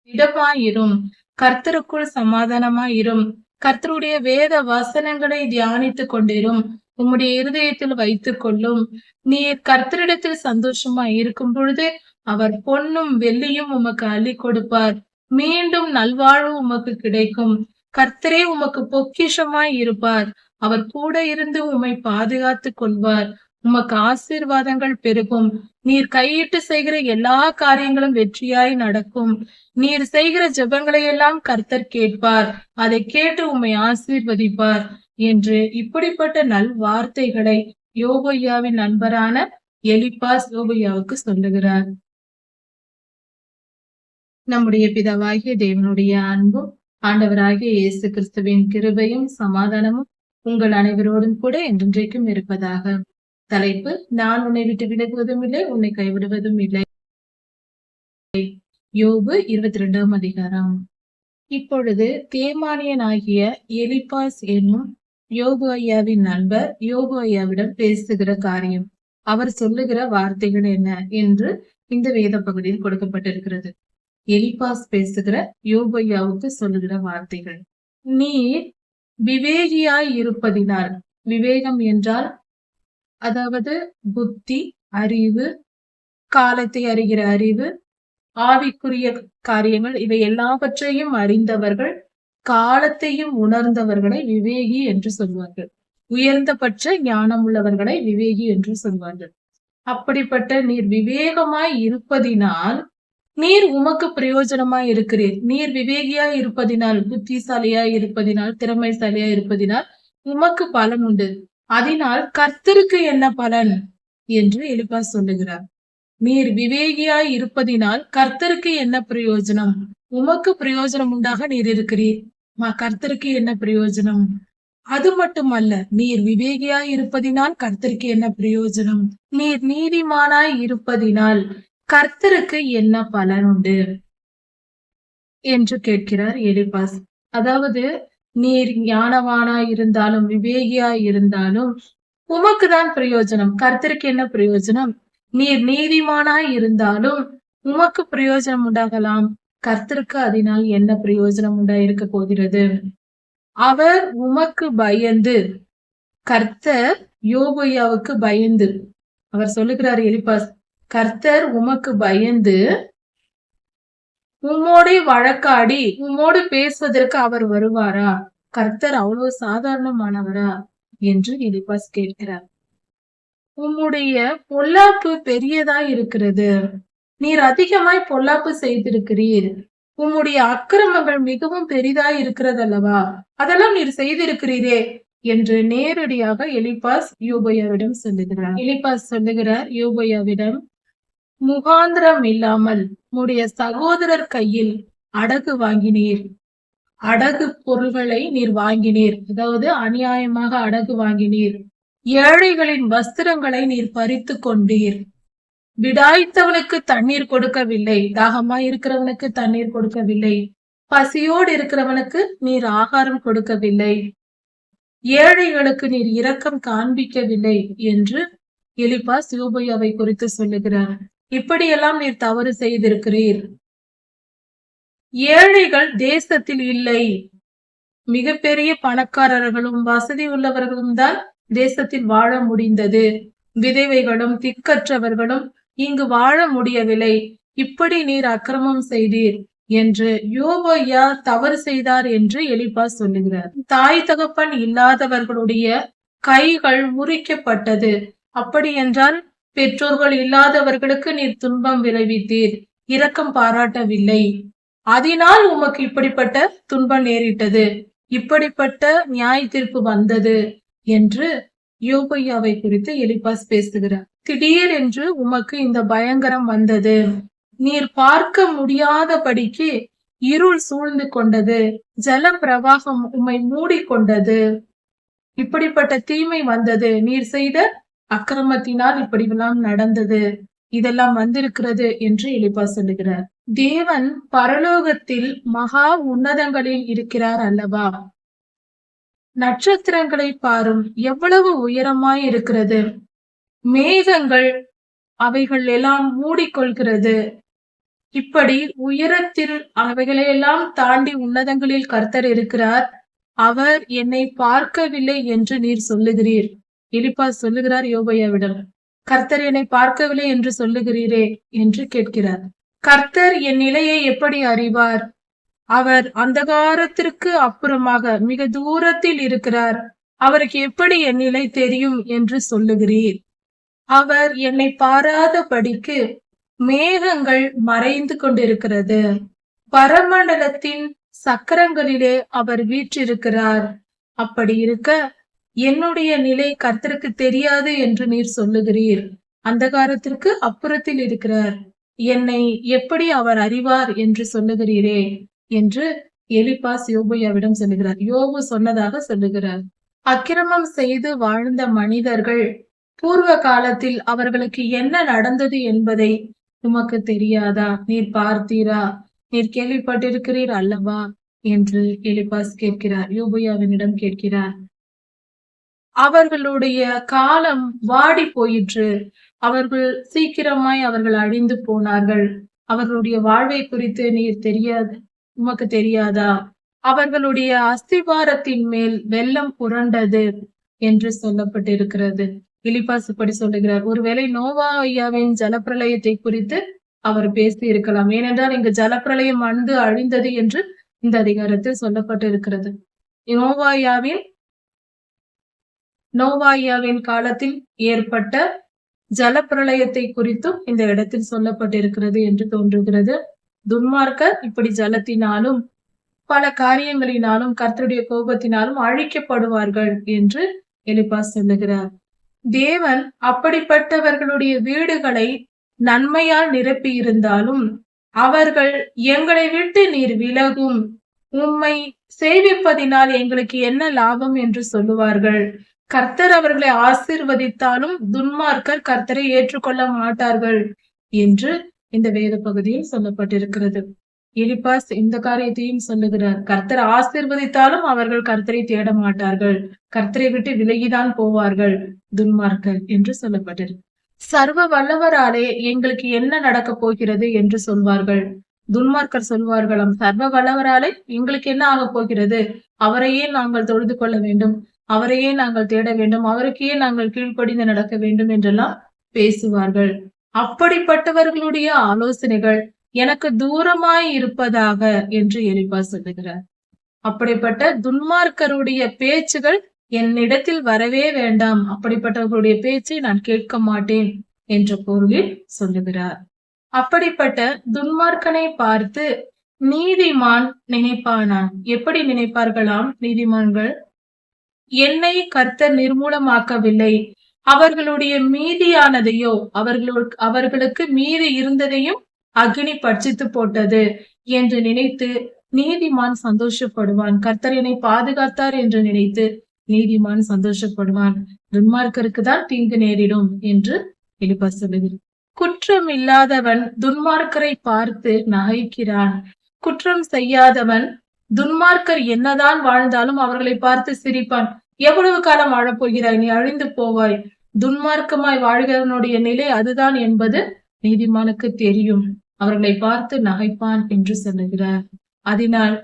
திடமாயிரும். கர்த்தருக்குள் சமாதானமாயிரும். கர்த்தருடைய வேத வசனங்களை தியானித்துக் கொண்டிரும். உம்முடைய இருதயத்தில் வைத்துக் கொள்ளும். நீர் கர்த்தரிடத்தில் சந்தோஷமாய் இருக்கும் பொழுது அவர் பொன்னும் வெள்ளியும் உமக்கு அள்ளி கொடுப்பார். மீண்டும் நல்வாழ்வு உமக்கு கிடைக்கும். கர்த்தரே உமக்கு பொக்கிஷமாய் இருப்பார். அவர் கூட இருந்து உம்மை பாதுகாத்துக் கொள்வார். உமக்கு ஆசீர்வாதங்கள் பெருகும். நீர் கையிட்டு செய்கிற எல்லா காரியங்களும் வெற்றியாய் நடக்கும். நீர் செய்கிற ஜெபங்களை எல்லாம் கர்த்தர் கேட்பார். அதை கேட்டு உம்மை ஆசீர்வதிப்பார் என்று இப்படிப்பட்ட நல் வார்த்தைகளை யோபையாவின் நண்பரான எலிப்பாஸ் யோபையாவுக்கு சொல்லுகிறார். நம்முடைய பிதாவாகிய தேவனுடைய அன்பும் ஆண்டவராகிய இயேசு கிறிஸ்துவின் கிருபையும் சமாதானமும் உங்கள் அனைவரோடும் கூட என்றென்றைக்கும் இருப்பதாக. தலைப்பு: நான் உன்னை விட்டு விலகுவதும் இல்லை, உன்னை கைவிடுவதும் இல்லை. யோபு 22ஆம் அதிகாரம். இப்பொழுது தேமானியனாகிய எலிப்பாஸ் என்னும் யோபு ஐயாவின் நண்பர் யோபு ஐயாவிடம் பேசுகிற காரியம், அவர் சொல்லுகிற வார்த்தைகள் என்ன என்று இந்த வேத பகுதியில் கொடுக்கப்பட்டிருக்கிறது. எலிப்பாஸ் பேசுகிற யோபு ஐயாவுக்கு சொல்லுகிற வார்த்தைகள்: நீர் விவேகியாய் இருப்பதினால், விவேகம் என்றால் அதாவது புத்தி, அறிவு, காலத்தை அறிகிற அறிவு, ஆவிக்குரிய காரியங்கள், இவை எல்லாவற்றையும் அறிந்தவர்கள், காலத்தையும் உணர்ந்தவர்களை விவேகி என்று சொல்வார்கள். உயர்ந்தபட்ச ஞானம் உள்ளவர்களை விவேகி என்று சொல்வார்கள். அப்படிப்பட்ட நீர் விவேகமாய் இருப்பதினால் நீர் உமக்கு பிரயோஜனமாய் இருக்கிறீர். நீர் விவேகியாய் இருப்பதினால், புத்திசாலியாய் இருப்பதினால், திறமைசாலியாய் இருப்பதினால் உமக்கு பலன் உண்டு. அதனால் கர்த்தருக்கு என்ன பலன் என்று எலிப்பாஸ் சொல்லுகிறார். நீர் விவேகியாய் இருப்பதினால் கர்த்தருக்கு என்ன பிரயோஜனம்? உமக்கு பிரயோஜனம் உண்டாக நீர் இருக்கிறீர். கர்த்தருக்கு என்ன பிரயோஜனம்? அது மட்டுமல்ல, நீர் விவேகியாய் இருப்பதினால் கர்த்தருக்கு என்ன பிரயோஜனம்? நீர் நீதிமானாய் இருப்பதினால் கர்த்தருக்கு என்ன பலன் உண்டு என்று கேட்கிறார் எலிப்பாஸ். அதாவது நீர் ஞானவானாய் இருந்தாலும் விவேகியாய் இருந்தாலும் உமக்குதான் பிரயோஜனம். கர்த்தருக்கு என்ன பிரயோஜனம்? நீர் நீதிமானாய் இருந்தாலும் உமக்கு பிரயோஜனம் உண்டாகலாம். கர்த்தருக்கு அதனால் என்ன பிரயோஜனம் உண்டாயிருக்க போகிறது? அவர் உமக்கு பயந்து, கர்த்தர் யோபையாவுக்கு பயந்து, அவர் சொல்லுகிறார் எலிப்பாஸ், கர்த்தர் உமக்கு பயந்து உம்மோடு வழக்காடி உம்மோடு பேசுவதற்கு அவர் வருவாரா? கர்த்தர் அவ்வளவு சாதாரணமானவரா என்று எலிப்பாஸ் கேட்கிறார். உம்முடைய பொல்லாப்பு பெரியதாய் இருக்கிறது. நீர் அதிகமாய் பொல்லாப்பு செய்திருக்கிறீர். உம்முடைய அக்கிரமங்கள் மிகவும் பெரிதாய் இருக்கிறது அல்லவா? அதெல்லாம் நீர் செய்திருக்கிறீரே என்று நேரடியாக எலிப்பாஸ் யோபையாவிடம் சொல்லுகிறார். எலிப்பாஸ் சொல்லுகிறார் யோபையாவிடம், முகாந்திரம் இல்லாமல் உம்முடைய சகோதரர் கையில் அடகு வாங்கினீர். அடகு பொருள்களை நீர் வாங்கினீர், அதாவது அநியாயமாக அடகு வாங்கினீர். ஏழைகளின் வஸ்திரங்களை நீர் பறித்து கொண்டீர். விடாய்த்தவனுக்கு தண்ணீர் கொடுக்கவில்லை, தாகமாய் இருக்கிறவனுக்கு தண்ணீர் கொடுக்கவில்லை, பசியோடு இருக்கிறவனுக்கு நீர் ஆகாரம் கொடுக்கவில்லை, ஏழைகளுக்கு நீர் இரக்கம் காண்பிக்கவில்லை என்று எலிப்பாஸ் யோபையாவை குறித்து சொல்லுகிறார். இப்படியெல்லாம் நீர் தவறு செய்திருக்கிறீர். ஏழைகள் தேசத்தில் இல்லை. மிகப்பெரிய பணக்காரர்களும் வசதி உள்ளவர்களும் தான் தேசத்தில் வாழ முடிந்தது. விதவைகளும் திக்கற்றவர்களும் இங்கு வாழ முடியவில்லை. இப்படி நீர் அக்கிரமம் செய்தீர் என்று யோபையா தவறு செய்தார் என்று எலிப்பாஸ் சொல்லுகிறார். தாய் தகப்பன் இல்லாதவர்களுடைய கைகள் முறிக்கப்பட்டது. அப்படி என்றால் பெற்றோர்கள் இல்லாதவர்களுக்கு நீர் துன்பம் விளைவித்தீர், இரக்கம் பாராட்டவில்லை. அதனால் உமக்கு இப்படிப்பட்ட துன்பம் நேரிட்டது, இப்படிப்பட்ட நியாய தீர்ப்பு வந்தது என்று யோபையாவை குறித்து எலிப்பாஸ் பேசுகிறார். திடீரென்று உமக்கு இந்த பயங்கரம் வந்தது. நீர் பார்க்க முடியாதபடிக்கு இருள் சூழ்ந்து கொண்டது. ஜல பிரவாகம் உம்மை மூடிக்கொண்டது. இப்படிப்பட்ட தீமை வந்தது. நீர் செய்த அக்கிரமத்தினால் இப்படியெல்லாம் நடந்தது. இதெல்லாம் வந்திருக்கிறது என்று எலிப்பாஸ் சொல்லுகிறார். தேவன் பரலோகத்தில் மகா உன்னதங்களில் இருக்கிறார் அல்லவா? நட்சத்திரங்களை பாரும், எவ்வளவு உயரமாய் இருக்கிறது. மேகங்கள் அவைகள் எல்லாம் மூடிக்கொள்கிறது. இப்படி உயரத்தில் அவைகளையெல்லாம் தாண்டி உன்னதங்களில் கர்த்தர் இருக்கிறார். அவர் என்னை பார்க்கவில்லை என்று நீர் சொல்லுகிறீர். எலிப்பாஸ் சொல்லுகிறார் யோபையாவிடம், கர்த்தர் என்னை பார்க்கவில்லை என்று சொல்லுகிறீரே என்று கேட்கிறார். கர்த்தர் என் நிலையை எப்படி அறிவார்? அவர் அந்தகாரத்திற்கு அப்புறமாக மிக தூரத்தில் இருக்கிறார். அவருக்கு எப்படி என் நிலை தெரியும் என்று சொல்லுகிறீர். அவர் என்னை பாராதபடிக்கு மேகங்கள் மறைந்து கொண்டிருக்கிறது. பரமண்டலத்தின் சக்கரங்களிலே அவர் வீற்றிருக்கிறார். அப்படி இருக்க என்னுடைய நிலை கர்த்தருக்கு தெரியாது என்று நீர் சொல்லுகிறீர். அந்தகாரத்திற்கு அப்புறத்தில் இருக்கிறார். என்னை எப்படி அவர் அறிவார் என்று சொல்லுகிறீரே என்று எலிப்பாஸ் யோபையாவிடம் சொல்லுகிறார். யோபு சொன்னதாக சொல்லுகிறார். அக்கிரமம் செய்து வாழ்ந்த மனிதர்கள் பூர்வ காலத்தில் அவர்களுக்கு என்ன நடந்தது என்பதை உமக்கு தெரியாதா? நீர் பார்த்தீரா? நீர் கேள்விப்பட்டிருக்கிறீர் அல்லவா என்று எலிப்பாஸ் கேட்கிறார், யோபையாவினிடம் கேட்கிறார். அவர்களுடைய காலம் வாடி போயிற்று. அவர்கள் சீக்கிரமாய் அவர்கள் அழிந்து போனார்கள். அவர்களுடைய வாழ்வை குறித்து நீர் தெரியாது, உமக்கு தெரியாதா? அவர்களுடைய அஸ்திபாரத்தின் மேல் வெள்ளம் புரண்டது என்று சொல்லப்பட்டிருக்கிறது. எலிப்பாஸ் இப்படி சொல்லுகிறார். ஒருவேளை நோவா ஐயாவின் ஜலப்பிரளயத்தை குறித்து அவர் பேசி இருக்கலாம். ஏனென்றால் இங்கு ஜலப்பிரளயம் வந்து அழிந்தது என்று இந்த அதிகாரத்தில் சொல்லப்பட்டிருக்கிறது. நோவாயாவின் காலத்தில் ஏற்பட்ட ஜலப்பிரளயத்தை குறித்தும் இந்த இடத்தில் சொல்லப்பட்டிருக்கிறது என்று தோன்றுகிறது. துன்மார்க்கர் இப்படி ஜலத்தினாலும் பல காரியங்களினாலும் கர்த்தருடைய கோபத்தினாலும் அழிக்கப்படுவார்கள் என்று எலிப்பாஸ் சொல்லுகிறார். தேவன் அப்படிப்பட்டவர்களுடைய வீடுகளை நன்மையால் நிரப்பி இருந்தாலும் அவர்கள் எங்களை விட்டு நீர் விலகும், உம்மை சேவிப்பதினால் எங்களுக்கு என்ன லாபம் என்று சொல்லுவார்கள். கர்த்தர் அவர்களை ஆசீர்வதித்தாலும் துன்மார்க்கர் கர்த்தரை ஏற்றுக்கொள்ள மாட்டார்கள் என்று இந்த வேத பகுதியில் சொல்லப்பட்டிருக்கிறது. எலிப்பாஸ் இந்த காரியத்தையும் சொல்லுகிறார். கர்த்தர் ஆசீர்வதித்தாலும் அவர்கள் கர்த்தரை தேட மாட்டார்கள், கர்த்தரை விட்டு விலகிதான் போவார்கள் துன்மார்க்கர் என்று சொல்லப்பட்டிருக்கு. சர்வ வல்லவராலே எங்களுக்கு என்ன நடக்க போகிறது என்று சொல்வார்கள். துன்மார்க்கர் சொல்வார்களாம், சர்வ வல்லவராலே எங்களுக்கு என்ன ஆக போகிறது? அவரையே நாங்கள் தொழுது கொள்ள வேண்டும், அவரையே நாங்கள் தேட வேண்டும், அவருக்கே நாங்கள் கீழ்ப்படிந்து நடக்க வேண்டும் என்றெல்லாம் பேசுவார்கள். அப்படிப்பட்டவர்களுடைய ஆலோசனைகள் எனக்கு தூரமாய் இருப்பதாக என்று எலிப்பாஸ் சொல்லுகிறார். அப்படிப்பட்ட துன்மார்க்கருடைய பேச்சுகள் என்னிடத்தில் வரவே வேண்டாம், அப்படிப்பட்டவர்களுடைய பேச்சை நான் கேட்க மாட்டேன் என்ற பொருளில் சொல்லுகிறார். அப்படிப்பட்ட துன்மார்க்கனை பார்த்து நீதிமான் நினைப்பானா? எப்படி நினைப்பார்களாம் நீதிமான்கள்? என்னை கர்த்தர் நிர்மூலமாக்கவில்லை, அவர்களுடைய மீதியானதையோ அவர்களுக்கு மீதி இருந்ததையும் அக்னி பட்சித்து போட்டது என்று நினைத்து நீதிமான் சந்தோஷப்படுவான். கர்த்தர் என்னை பாதுகாத்தார் என்று நினைத்து நீதிமான் சந்தோஷப்படுவான். துன்மார்க்கருக்கு தான் தீங்கு நேரிடும் என்று எலிப்பாஸ் சொல்லுகிறார். குற்றம் இல்லாதவன் துன்மார்க்கரை பார்த்து நகைக்கிறான். குற்றம் செய்யாதவன் துன்மார்க்கர் என்னதான் வாழ்ந்தாலும் அவர்களை பார்த்து சிரிப்பான். எவ்வளவு காலம் வாழப்போகிறாய்? நீ அழிந்து போவாய். துன்மார்க்கமாய் வாழ்கிறவனுடைய நிலை அதுதான் என்பது நீதிமானுக்கு தெரியும். அவர்களை பார்த்து நகைப்பான் என்று சொல்லுகிறார். அதனால்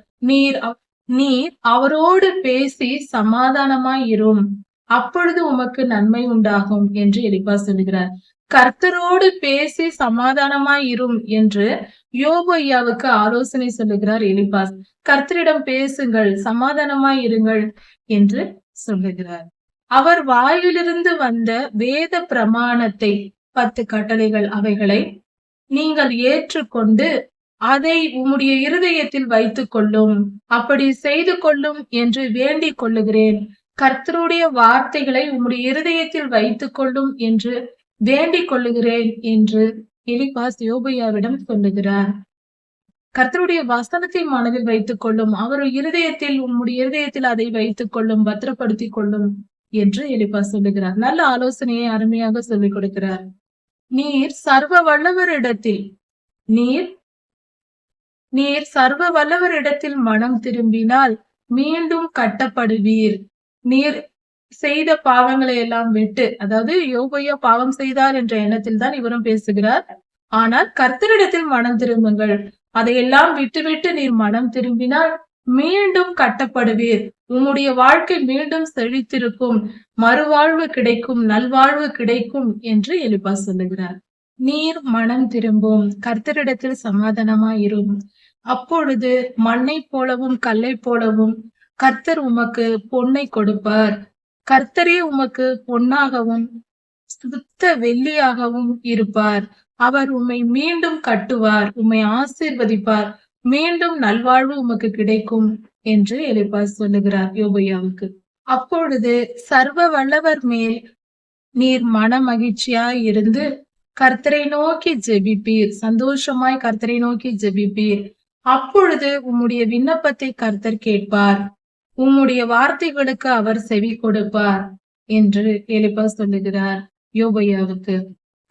நீர் அவரோடு பேசி சமாதானமாய் இரும், அப்பொழுது உமக்கு நன்மை உண்டாகும் என்று எலிப்பாஸ் சொல்லுகிறார். கர்த்தரோடு பேசி சமாதானமாய் இரும் என்று யோபு ஐயாவுக்கு ஆலோசனை சொல்லுகிறார் எலிப்பாஸ். கர்த்தரிடம் பேசுங்கள், சமாதானமாய் இருங்கள் என்று சொல்லுகிறார். அவர் வாயிலிருந்து வந்த வேத பிரமாணத்தை 10 கட்டளைகள், அவைகளை நீங்கள் ஏற்றுக்கொண்டு அதை உம்முடைய இருதயத்தில் வைத்துக் கொள்ளும், அப்படி செய்து கொள்ளும் என்று வேண்டிக் கொள்ளுகிறேன். கர்த்தருடைய வார்த்தைகளை உம்முடைய இருதயத்தில் வைத்துக் கொள்ளும் என்று வேண்டிக் கொள்ளுகிறேன் என்று எலிப்பாஸ் யோபையாவிடம் சொல்லுகிறார். கர்த்தருடைய வசனத்தை மனதில் வைத்துக் கொள்ளும், அவர் இருதயத்தில் உம்முடைய இருதயத்தில் அதை வைத்துக் கொள்ளும், பத்திரப்படுத்திக் கொள்ளும் என்று எலிப்பாஸ் சொல்லுகிறார். நல்ல ஆலோசனையை அருமையாக சொல்லிக் கொடுக்கிறார். நீர் சர்வ வல்லவரிடத்தில் மனம் திரும்பினால் மீண்டும் கட்டப்படுவீர். நீர் செய்த பாவங்களை எல்லாம் விட்டு, அதாவது யோபு ஐயா பாவம் செய்தார் என்ற எண்ணத்தில் தான் இவரும் பேசுகிறார். ஆனால் கர்த்தரிடத்தில் மனம் திரும்புங்கள். அதையெல்லாம் விட்டுவிட்டு நீர் மனம் திரும்பினால் மீண்டும் கட்டப்படுவீர். உம்முடைய வாழ்க்கை மீண்டும் செழித்திருக்கும், மறுவாழ்வு கிடைக்கும், நல்வாழ்வு கிடைக்கும் என்று எலிப்பாஸ் சொல்லுகிறார். நீர் மனம் திரும்பும், கர்த்தரிடத்தில் சமாதானமாயிரும். அப்பொழுது மண்ணைப் போலவும் கல்லைப் போலவும் கர்த்தர் உமக்கு பொன்னை கொடுப்பார். கர்த்தரே உமக்கு பொன்னாகவும் சுத்த வெள்ளியாகவும் இருப்பார். அவர் உம்மை மீண்டும் கட்டுவார், உம்மை ஆசீர்வதிப்பார், மீண்டும் நல்வாழ்வு உமக்கு கிடைக்கும் என்று எலிப்பாஸ் சொல்லுகிறார் யோபையாவுக்கு. அப்பொழுது சர்வ வல்லவர் மேல் நீர் மன மகிழ்ச்சியாய் இருந்து கர்த்தரை நோக்கி ஜெபிப்பீர். சந்தோஷமாய் கர்த்தரை நோக்கி ஜெபிப்பீர். அப்பொழுது உம்முடைய விண்ணப்பத்தை கர்த்தர் கேட்பார், உம்முடைய வார்த்தைகளுக்கு அவர் செவி கொடுப்பார் என்று எலிப்பாஸ் சொல்லுகிறார் யோபையாவுக்கு.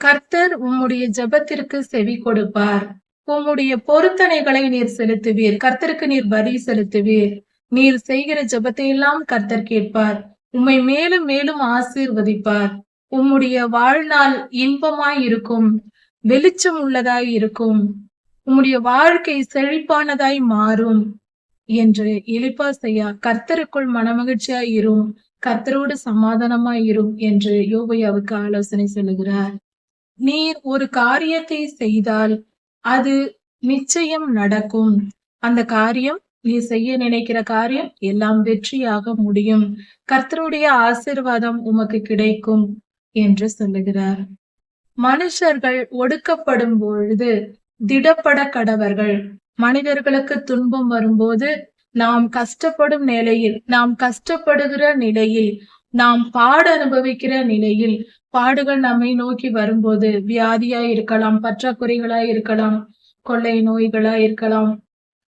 கர்த்தர் உம்முடைய ஜெபத்திற்கு செவி கொடுப்பார். உம்முடைய பொருத்தனைகளை நீர் செலுத்துவீர். கர்த்தருக்கு நீர் பலி செலுத்துவீர். நீர் செய்கிற ஜெபத்தை எல்லாம் கர்த்தர் கேட்பார். உம்மை மேலும் மேலும் ஆசீர்வதிப்பார். உம்முடைய வாழ்நாள் இன்பமாய் இருக்கும், வெளிச்சம் உள்ளதாய் இருக்கும், உம்முடைய வாழ்க்கை செழிப்பானதாய் மாறும் என்று எலிப்பாஸ் ஐயா கர்த்தருக்குள் மனமகிழ்ச்சியாய் இரும், கர்த்தரோடு சமாதானமாய் இரும் என்று யோபையாவுக்கு ஆலோசனை சொல்லுகிறார். நீர் ஒரு காரியத்தை செய்தால் அது நிச்சயம் நடக்கும். அந்த காரியம், நீ செய்ய நினைக்கிற காரியம் எல்லாம் வெற்றியாக முடியும். கர்த்தருடைய ஆசீர்வாதம் உமக்கு கிடைக்கும் என்று சொல்லுகிறார். மனுஷர்கள் ஒடுக்கப்படும் பொழுது திடப்பட கடவர்கள். மனிதர்களுக்கு துன்பம் வரும்போது, நாம் கஷ்டப்படும் நிலையில், நாம் கஷ்டப்படுகிற நிலையில், நாம் பாடு அனுபவிக்கிற நிலையில், பாடுகள் நம்மை நோக்கி வரும்போது, வியாதியாய் இருக்கலாம், பற்றாக்குறைகளாய் இருக்கலாம், கொள்ளை நோய்களாய் இருக்கலாம்,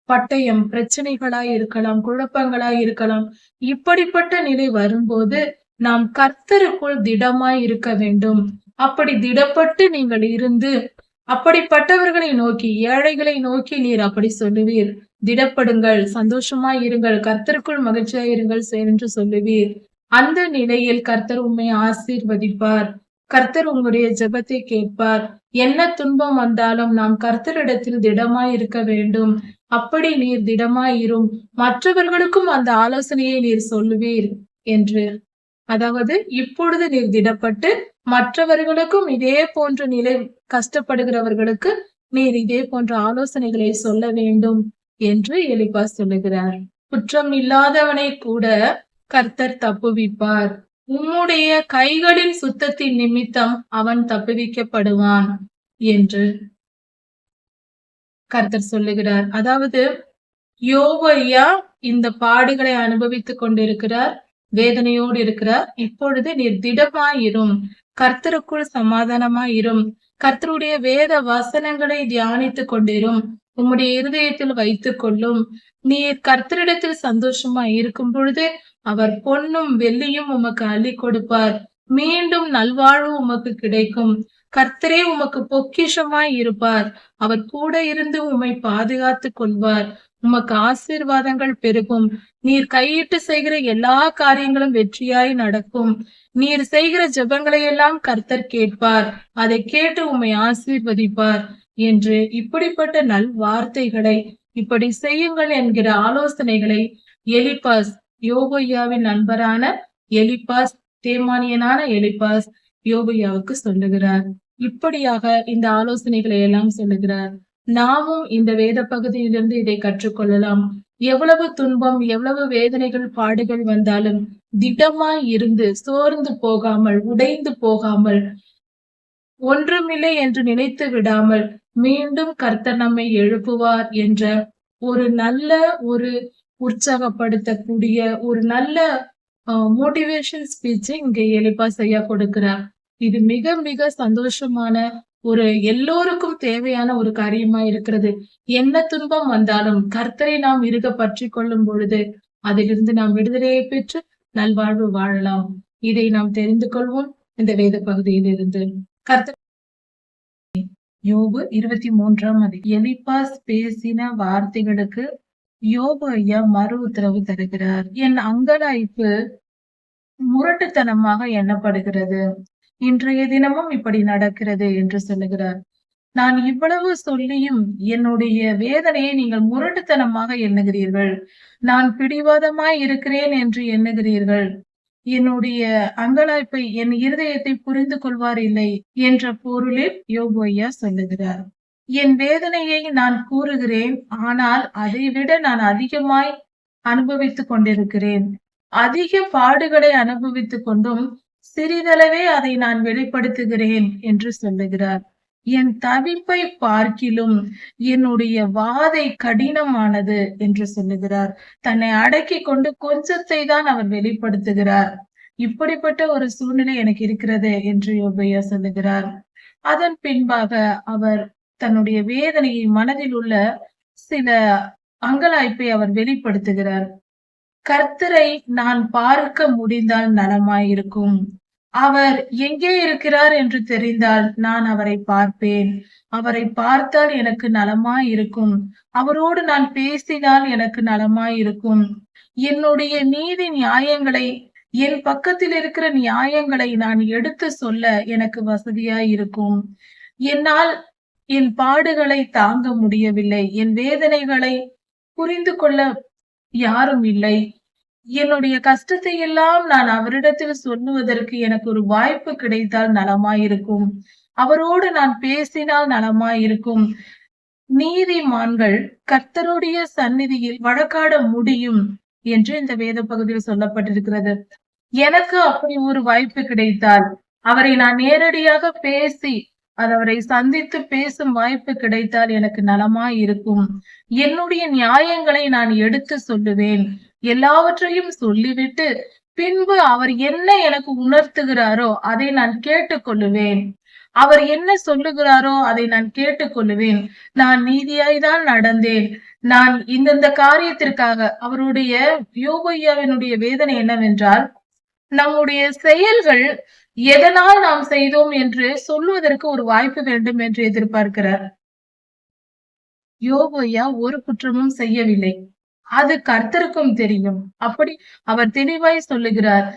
பட்டயம் பிரச்சனைகளாய் இருக்கலாம், குழப்பங்களாய் இருக்கலாம். இப்படிப்பட்ட நிலை வரும்போது நாம் கர்த்தருக்குள் திடமாய் இருக்க வேண்டும். அப்படி திடப்பட்டு நீங்கள் இருந்து, அப்படிப்பட்டவர்களை நோக்கி, ஏழைகளை நோக்கி நீர் அப்படி சொல்லுவீர், திடப்படுங்கள், சந்தோஷமாய் இருங்கள், கர்த்தருக்குள் மகிழ்ச்சியாய் இருங்கள் என்று சொல்லுவீர். அந்த நிலையில் கர்த்தர் உம்மை ஆசீர்வதிப்பார். கர்த்தர் உங்களுடைய ஜெபத்தை கேட்பார். என்ன துன்பம் வந்தாலும் நாம் கர்த்தரிடத்தில் திடமாய் இருக்க வேண்டும். அப்படி நீர் திடமாய் இரும், மற்றவர்களுக்கும் அந்த ஆலோசனையை நீர் சொல்லுவீர் என்று. அதாவது இப்பொழுது நீர் திடப்பட்டு மற்றவர்களுக்கும் இதே போன்ற நிலை கஷ்டப்படுகிறவர்களுக்கு நீர் இதே போன்ற ஆலோசனைகளை சொல்ல வேண்டும் என்று எலிப்பாஸ் சொல்லுகிறார். குற்றம் இல்லாதவனை கூட கர்த்தர் தப்புவிப்பார். உம்முடைய கைகளின் சுத்தத்தின் நிமித்தம் அவன் தப்புவிக்கப்படுவான் என்று கர்த்தர் சொல்லுகிறார். அதாவது யோபு ஐயா இந்த பாடுகளை அனுபவித்துக் கொண்டிருக்கிறார், வேதனையோடு இருக்கிறார். இப்பொழுது நீர் திடமாயிரும், கர்த்தருக்குள் சமாதானமாயிரும், கர்த்தருடைய வேத வசனங்களை தியானித்துக் கொண்டிரும், உம்முடைய இருதயத்தில் வைத்துக் கொள்ளும். நீர் கர்த்தரிடத்தில் சந்தோஷமாய் இருக்கும் பொழுது அவர் பொன்னும் வெள்ளியும் உமக்கு அள்ளி கொடுப்பார். மீண்டும் நல்வாழ்வு உமக்கு கிடைக்கும். கர்த்தரே உமக்கு பொக்கிஷமாய் இருப்பார். அவர் கூட இருந்து உம்மை பாதுகாத்துக் கொள்வார். உமக்கு ஆசீர்வாதங்கள் பெருகும். நீர் கையிட்டு செய்கிற எல்லா காரியங்களும் வெற்றியாய் நடக்கும். நீர் செய்கிற ஜெபங்களை எல்லாம் கர்த்தர் கேட்பார். அதை கேட்டு உம்மை ஆசீர்வதிப்பார் என்று இப்படிப்பட்ட நல் வார்த்தைகளை, இப்படி செய்யுங்கள் என்கிற ஆலோசனைகளை எலிப்பாஸ், யோபு ஐயாவின் நண்பரான எலிப்பாஸ், தேமானியனான எலிப்பாஸ் யோபு ஐயாவுக்கு சொல்லுகிறார். இப்படியாக இந்த ஆலோசனைகளை எல்லாம் சொல்லுகிறார். நாமும் இந்த வேத பகுதியிலிருந்து இதை கற்றுக்கொள்ளலாம். எவ்வளவு துன்பம், எவ்வளவு வேதனைகள், பாடுகள் வந்தாலும் திடமாய் இருந்து, சோர்ந்து போகாமல், உடைந்து போகாமல், ஒன்றுமில்லை என்று நினைத்து விடாமல் மீண்டும் கர்த்தர் நம்மை எழுப்புவார் என்ற ஒரு நல்ல, ஒரு உற்சாகப்படுத்தக்கூடிய ஒரு நல்ல மோட்டிவேஷன் ஸ்பீச்சை இங்க எலிப்பாஸ் ஐயா கொடுக்கிறார். இது மிக மிக சந்தோஷமான, ஒரு எல்லோருக்கும் தேவையான ஒரு காரியமா இருக்கிறது. என்ன துன்பம் வந்தாலும் கர்த்தரை நாம் இருக பற்றி கொள்ளும் பொழுது அதிலிருந்து நாம் விடுதலையை பெற்று நல்வாழ்வு வாழலாம். இதை நாம் தெரிந்து கொள்வோம் இந்த வேத பகுதியில் இருந்து. கர்த்தர் யோபு 23 எலிப்பாஸ் பேசின வார்த்தைகளுக்கு யோபு ஐயா மறு உத்தரவு தருகிறார். என் அங்கலாய்ப்பு முரட்டுத்தனமாக எண்ணப்படுகிறது. இன்றைய தினமும் இப்படி நடக்கிறது என்று சொல்லுகிறார். நான் இவ்வளவு சொல்லியும் என்னுடைய வேதனையை நீங்கள் முரட்டுத்தனமாக எண்ணுகிறீர்கள். நான் பிடிவாதமாய் இருக்கிறேன் என்று எண்ணுகிறீர்கள். என்னுடைய அங்கலாய்ப்பை, என் இருதயத்தை புரிந்து கொள்வார் இல்லை என்ற பொருளில் யோபு ஐயா சொல்லுகிறார். என் வேதனையை நான் கூறுகிறேன், ஆனால் அதைவிட நான் அதிகமாய் அனுபவித்துக் கொண்டிருக்கிறேன். அதிக பாடுகளை அனுபவித்துக் கொண்டும் சிறிதளவே அதை நான் வெளிப்படுத்துகிறேன் என்று சொல்லுகிறார். என் தவிப்பை பார்க்கிலும் என்னுடைய வாதை கடினமானது என்று சொல்லுகிறார். தன்னை அடக்கி கொண்டு கொஞ்சத்தை தான் அவர் வெளிப்படுத்துகிறார். இப்படிப்பட்ட ஒரு சூழ்நிலை எனக்கு இருக்கிறது என்று யோபையா சொல்லுகிறார். அதன் பின்பாக அவர் தன்னுடைய வேதனையை, மனதில் உள்ள சில அங்கலாய்ப்பை அவர் வெளிப்படுத்துகிறார். கர்த்தரை நான் பார்க்க முடிந்தால் நலமாயிருக்கும். அவர் எங்கே இருக்கிறார் என்று தெரிந்தால் நான் அவரை பார்ப்பேன். அவரை பார்த்தால் எனக்கு நலமாயிருக்கும். அவரோடு நான் பேசினால் எனக்கு நலமாயிருக்கும். என்னுடைய நீதி நியாயங்களை, என் பக்கத்தில் இருக்கிற நியாயங்களை நான் எடுத்து சொல்ல எனக்கு வசதியாயிருக்கும். என்னால் என் பாடுகளை தாங்க முடியவில்லை. என் வேதனைகளை புரிந்து கொள்ள யாரும் இல்லை. என்னுடைய கஷ்டத்தை எல்லாம் நான் அவரிடத்தில் சொல்லுவதற்கு எனக்கு ஒரு வாய்ப்பு கிடைத்தால் நலமாயிருக்கும். அவரோடு நான் பேசினால் நலமாயிருக்கும். நீதிமான்கள் கர்த்தருடைய சந்நிதியில் வழக்காட முடியும் என்று இந்த வேத பகுதியில் சொல்லப்பட்டிருக்கிறது. எனக்கு அப்படி ஒரு வாய்ப்பு கிடைத்தால், அவரை நான் நேரடியாக பேசி அவரை சந்தித்து பேசும் வாய்ப்பு கிடைத்தால் எனக்கு நலமாயிருக்கும். என்னுடைய நியாயங்களை நான் எடுத்து சொல்லுவேன். எல்லாவற்றையும் சொல்லிவிட்டு பின்பு அவர் என்ன எனக்கு உணர்த்துகிறாரோ அதை நான் கேட்டுக்கொள்ளுவேன். அவர் என்ன சொல்லுகிறாரோ அதை நான் கேட்டுக்கொள்ளுவேன். நான் நீதியாய்தான் நடந்தேன். நான் இந்தந்த காரியத்திற்காக, அவருடைய யோபு ஐயாவினுடைய வேதனை என்னவென்றால், நம்முடைய செயல்கள் எதனால் நாம் செய்தோம் என்று சொல்லுவதற்கு ஒரு வாய்ப்பு வேண்டும் என்று எதிர்பார்க்கிறார். யோபு ஐயா ஒரு குற்றமும் செய்யவில்லை. அது கர்த்தருக்கும் தெரியும். அப்படி அவர் தெளிவாய் சொல்லுகிறார்,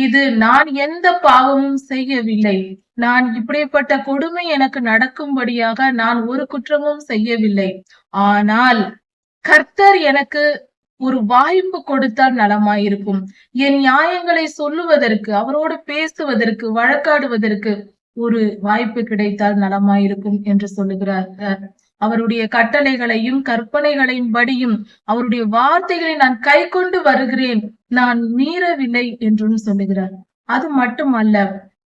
இது நான் எந்த பாவமும் செய்யவில்லை. நான் இப்படிப்பட்ட கொடுமை எனக்கு நடக்கும்படியாக நான் ஒரு குற்றமும் செய்யவில்லை. ஆனால் கர்த்தர் எனக்கு ஒரு வாய்ப்பு கொடுத்தால் நலமாயிருக்கும். என் நியாயங்களை சொல்லுவதற்கு, அவரோடு பேசுவதற்கு, வழக்காடுவதற்கு ஒரு வாய்ப்பு கிடைத்தால் நலமாயிருக்கும் என்று சொல்லுகிறார். அவருடைய கட்டளைகளையும் கற்பனைகளையும் படியும் அவருடைய வார்த்தைகளை நான் கை கொண்டு வருகிறேன், நான் மீறவில்லை என்றும் சொல்லுகிறார். அது மட்டுமல்ல,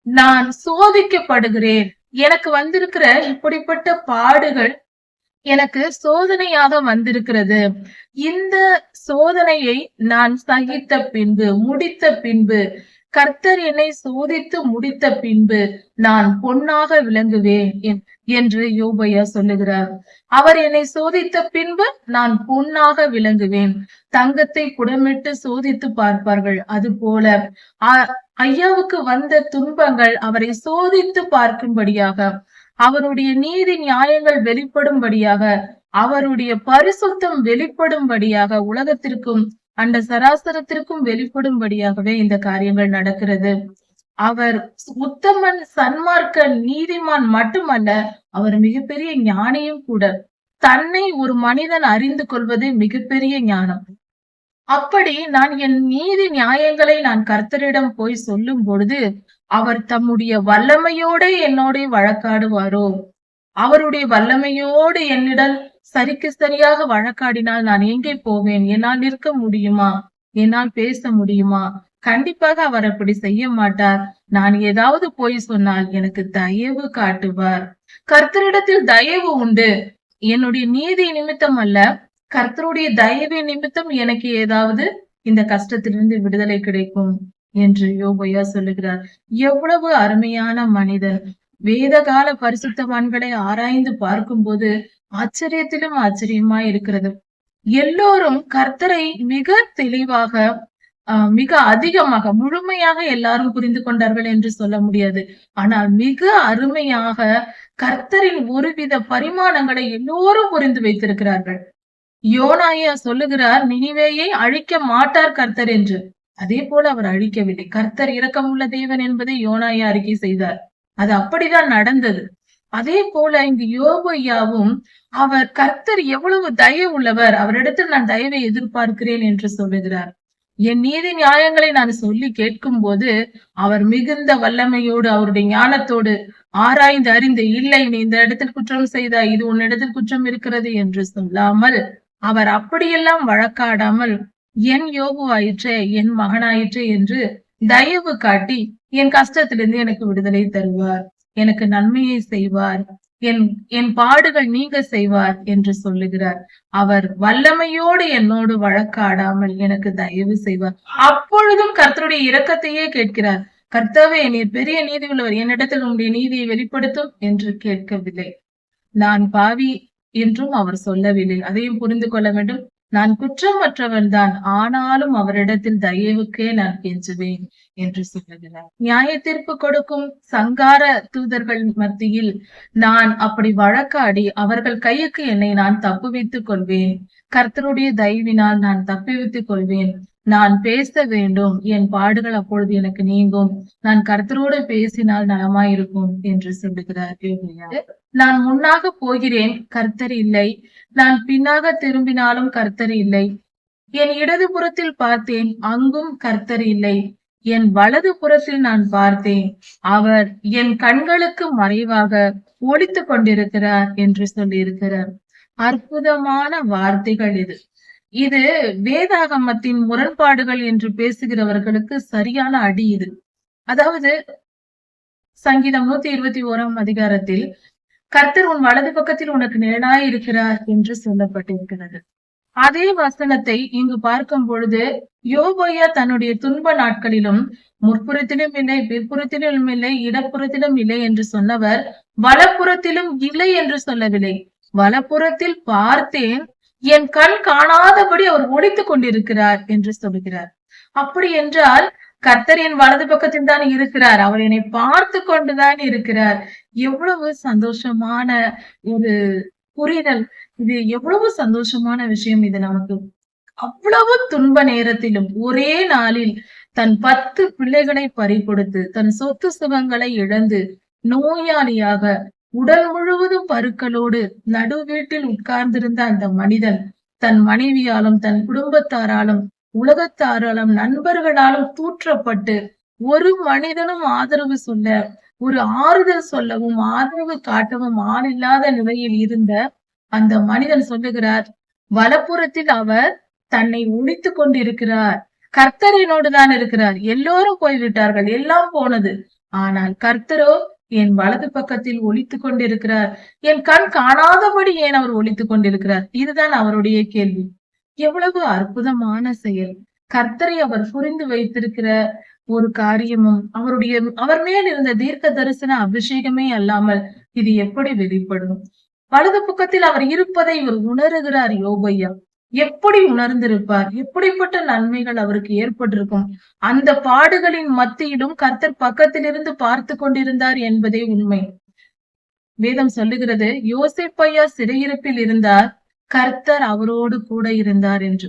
நான் சோதிக்கப்படுகிறேன். எனக்கு வந்திருக்கிற இப்படிப்பட்ட பாடுகள் எனக்கு சோதனையாக வந்திருக்கிறது. இந்த சோதனையை நான் சகித்த பின்பு, முடித்த பின்பு, கர்த்தர் என்னை சோதித்து முடித்த பின்பு நான் பொன்னாக விளங்குவேன் என்று யோபு ஐயா சொல்லுகிறார். அவர் என்னை சோதித்த பின்பு நான் பொன்னாக விளங்குவேன். தங்கத்தை புடமிட்டு சோதித்து பார்ப்பார்கள். அது போல ஐயாவுக்கு வந்த துன்பங்கள் அவரை சோதித்து பார்க்கும்படியாக, அவருடைய நீதி நியாயங்கள் வெளிப்படும்படியாக, அவருடைய பரிசுத்தம் வெளிப்படும்படியாக, உலகத்திற்கும் அந்த சராசரத்திற்கும் வெளிப்படும்படியாகவே இந்த காரியங்கள் நடக்கிறது. அவர் உத்தமன், சன்மார்க்க, நீதிமான் மட்டுமல்ல, அவர் மிகப்பெரிய ஞானியும் கூட. தன்னை ஒரு மனிதன் அறிந்து கொள்வது மிகப்பெரிய ஞானம். அப்படி நான் என் நீதி நியாயங்களை நான் கர்த்தரிடம் போய் சொல்லும் பொழுது, அவர் தம்முடைய வல்லமையோடு என்னோட வழக்காடுவாரோ? அவருடைய வல்லமையோடு என்னிடம் சரிக்கு சரியாக வழக்காடினால் நான் எங்கே போவேன்? என்னால் நிற்க முடியுமா? என்னால் பேச முடியுமா? கண்டிப்பாக அவர் அப்படி செய்ய மாட்டார். நான் ஏதாவது போய் சொன்னால் எனக்கு தயவு காட்டுவார். கர்த்தரிடத்தில் தயவு உண்டு. என்னுடைய நீதி நிமித்தம் அல்ல, கர்த்தருடைய தயவு நிமித்தம் எனக்கு ஏதாவது இந்த கஷ்டத்திலிருந்து விடுதலை கிடைக்கும் என்று யோபு ஐயா சொல்லுகிறார். எவ்வளவு அருமையான மனிதன்! வேதகால பரிசுத்தவான்களை ஆராய்ந்து பார்க்கும்போது ஆச்சரியத்திலும் ஆச்சரியமாய் இருக்கிறது. எல்லோரும் கர்த்தரை மிக தெளிவாக, மிக அதிகமாக, முழுமையாக எல்லாரும் புரிந்து கொண்டார்கள் என்று சொல்ல முடியாது. ஆனால் மிக அருமையாக கர்த்தரின் ஒருவித பரிமாணங்களை எல்லோரும் புரிந்து வைத்திருக்கிறார்கள். யோனா ஐயா சொல்லுகிறார், நினிவேயை அழிக்க மாட்டார் கர்த்தர் என்று. அதே போல அவர் அழிக்கவில்லை. கர்த்தர் இரக்கமுள்ள தேவன் என்பதை யோனாயா அறிக்கை செய்தார். அது அப்படிதான் நடந்தது. அதே போல இங்கு யோபு ஐயாவும் அவர் கர்த்தர் எவ்வளவு தயவு உள்ளவர், அவரிடத்தில் நான் தயவை எதிர்பார்க்கிறேன் என்று சொல்லுகிறார். என் நீதி நியாயங்களை நான் சொல்லி கேட்கும் போது அவர் மிகுந்த வல்லமையோடு அவருடைய ஞானத்தோடு ஆராய்ந்து அறிந்து, இல்லை நீ இந்த இடத்தில் குற்றம் செய்தாய், இது உன்னிடத்தில் குற்றம் இருக்கிறது என்று சொல்லாமல், அவர் அப்படியெல்லாம் வழக்காடாமல் என் யோபு ஆயிற்றே, என் மகனாயிற்றே என்று தயவு காட்டி என் கஷ்டத்திலிருந்து எனக்கு விடுதலை தருவார், எனக்கு நன்மையை செய்வார், என் என் பாடுகள் நீங்க செய்வார் என்று சொல்லுகிறார். அவர் வல்லமையோடு என்னோடு வழக்காடாமல் எனக்கு தயவு செய்வார். அப்பொழுதும் கர்த்தருடைய இரக்கத்தையே கேட்கிறார். கர்த்தாவே, நீர் பெரிய நீதி உள்ளவர், என்னிடத்தில் உங்களுடைய நீதியை வெளிப்படுத்தும் என்று கேட்கவில்லை. நான் பாவி என்றும் அவர் சொல்லவில்லை. அதையும் புரிந்து கொள்ள வேண்டும். நான் குற்றமற்றவன் தான், ஆனாலும் அவரிடத்தில் தயவுக்கே நான் கெஞ்சுவேன் என்று சொல்லுகிறார். நியாய தீர்ப்பு கொடுக்கும் சங்கார தூதர்கள் மத்தியில் நான் அப்படி வழக்காடி அவர்கள் கையுக்கு என்னை நான் தப்புவித்துக் கொள்வேன். கர்த்தருடைய தயவினால் நான் தப்புவித்துக் கொள்வேன். நான் பேச வேண்டும், என் பாடுகள் அப்பொழுது எனக்கு நீங்கும். நான் கர்த்தரோடு பேசினால் நலமாயிருக்கும் என்று சொல்லுகிறார். நான் முன்னாக போகிறேன், கர்த்தர் இல்லை. நான் பின்னாக திரும்பினாலும் கர்த்தர் இல்லை. என் இடது புறத்தில் பார்த்தேன், அங்கும் கர்த்தர் இல்லை. என் வலது புறத்தில் நான் பார்த்தேன், அவர் என் கண்களுக்கு மறைவாக ஒளித்துக் கொண்டிருக்கிறார் என்று சொல்லியிருக்கிறார். அற்புதமான வார்த்தைகள் இது. இது வேதாகமத்தின் முரண்பாடுகள் என்று பேசுகிறவர்களுக்கு சரியான அடி இது. அதாவது சங்கீதம் 121 அதிகாரத்தில் கர்த்தர் உன் வலது பக்கத்தில் உனக்கு நிழலாய் இருக்கிறார் என்று சொல்லப்பட்டிருக்கிறது. அதே வசனத்தை இங்கு பார்க்கும் பொழுது யோபையா தன்னுடைய துன்ப நாட்களிலும் முற்புறத்திலும் இல்லை, பிற்புறத்திலும் இல்லை, இடப்புறத்திலும் இல்லை என்று சொன்னவர் வலப்புறத்திலும் இல்லை என்று சொல்லவில்லை. வலப்புறத்தில் பார்த்தேன், என் கண் காணாதபடி அவர் ஒளித்துக் கொண்டிருக்கிறார் என்று சொல்லுகிறார். அப்படி என்றால் கர்த்தர் என் வலது பக்கத்தில் தான் இருக்கிறார், அவர் என்னை பார்த்து கொண்டுதான் இருக்கிறார். எவ்வளவு சந்தோஷமான ஒரு புரிதல் இது, எவ்வளவு சந்தோஷமான விஷயம் இது நமக்கு. அவ்வளவு துன்ப நேரத்திலும் ஒரே நாளில் தன் 10 பிள்ளைகளை பறிகொடுத்து, தன் சொத்து சுகங்களை இழந்து, நோயாளியாக, உடல் முழுவதும் பருக்களோடு நடு வீட்டில் உட்கார்ந்திருந்த அந்த மனிதன் தன் மனைவியாலும் தன் குடும்பத்தாராலும் உலகத்தாராலும் நண்பர்களாலும் தூற்றப்பட்டு ஒரு மனிதனும் ஆதரவு சொல்ல, ஒரு ஆறுதல் சொல்லவும் ஆதரவு காட்டவும் ஆள் இல்லாத நிலையில் இருந்த அந்த மனிதன் சொல்லுகிறார், வலப்புறத்தில் அவர் தன்னை ஒழித்துக் கொண்டிருக்கிறார். கர்த்தர் என்னோடுதான் இருக்கிறார். எல்லோரும் போய்விட்டார்கள், எல்லாம் போனது. ஆனால் கர்த்தரோ என் வலது பக்கத்தில் ஒளித்துக் கொண்டிருக்கிறார். என் கண் காணாதபடி ஏன் அவர் ஒளித்துக் கொண்டிருக்கிறார்? இதுதான் அவருடைய கேள்வி. எவ்வளவு அற்புதமான செயல்! கர்த்தரை அவர் புரிந்து வைத்திருக்கிற ஒரு காரியமும் அவர் மேல் இருந்த தீர்க்க தரிசன அபிஷேகமே அல்லாமல் இது எப்படி வெளிப்படும்? வலது பக்கத்தில் அவர் இருப்பதை இவர் உணர்கிறார். யோபையா எப்படி உணர்ந்திருப்பார்? எப்படிப்பட்ட நன்மைகள் அவருக்கு ஏற்பட்டிருக்கும்? அந்த பாடுகளின் மத்தியிலும் கர்த்தர் பக்கத்திலிருந்து பார்த்து கொண்டிருந்தார் என்பதே உண்மை. வேதம் சொல்லுகிறது, யோசேப்பையா சிறையிருப்பில் இருந்தார், கர்த்தர் அவரோடு கூட இருந்தார் என்று.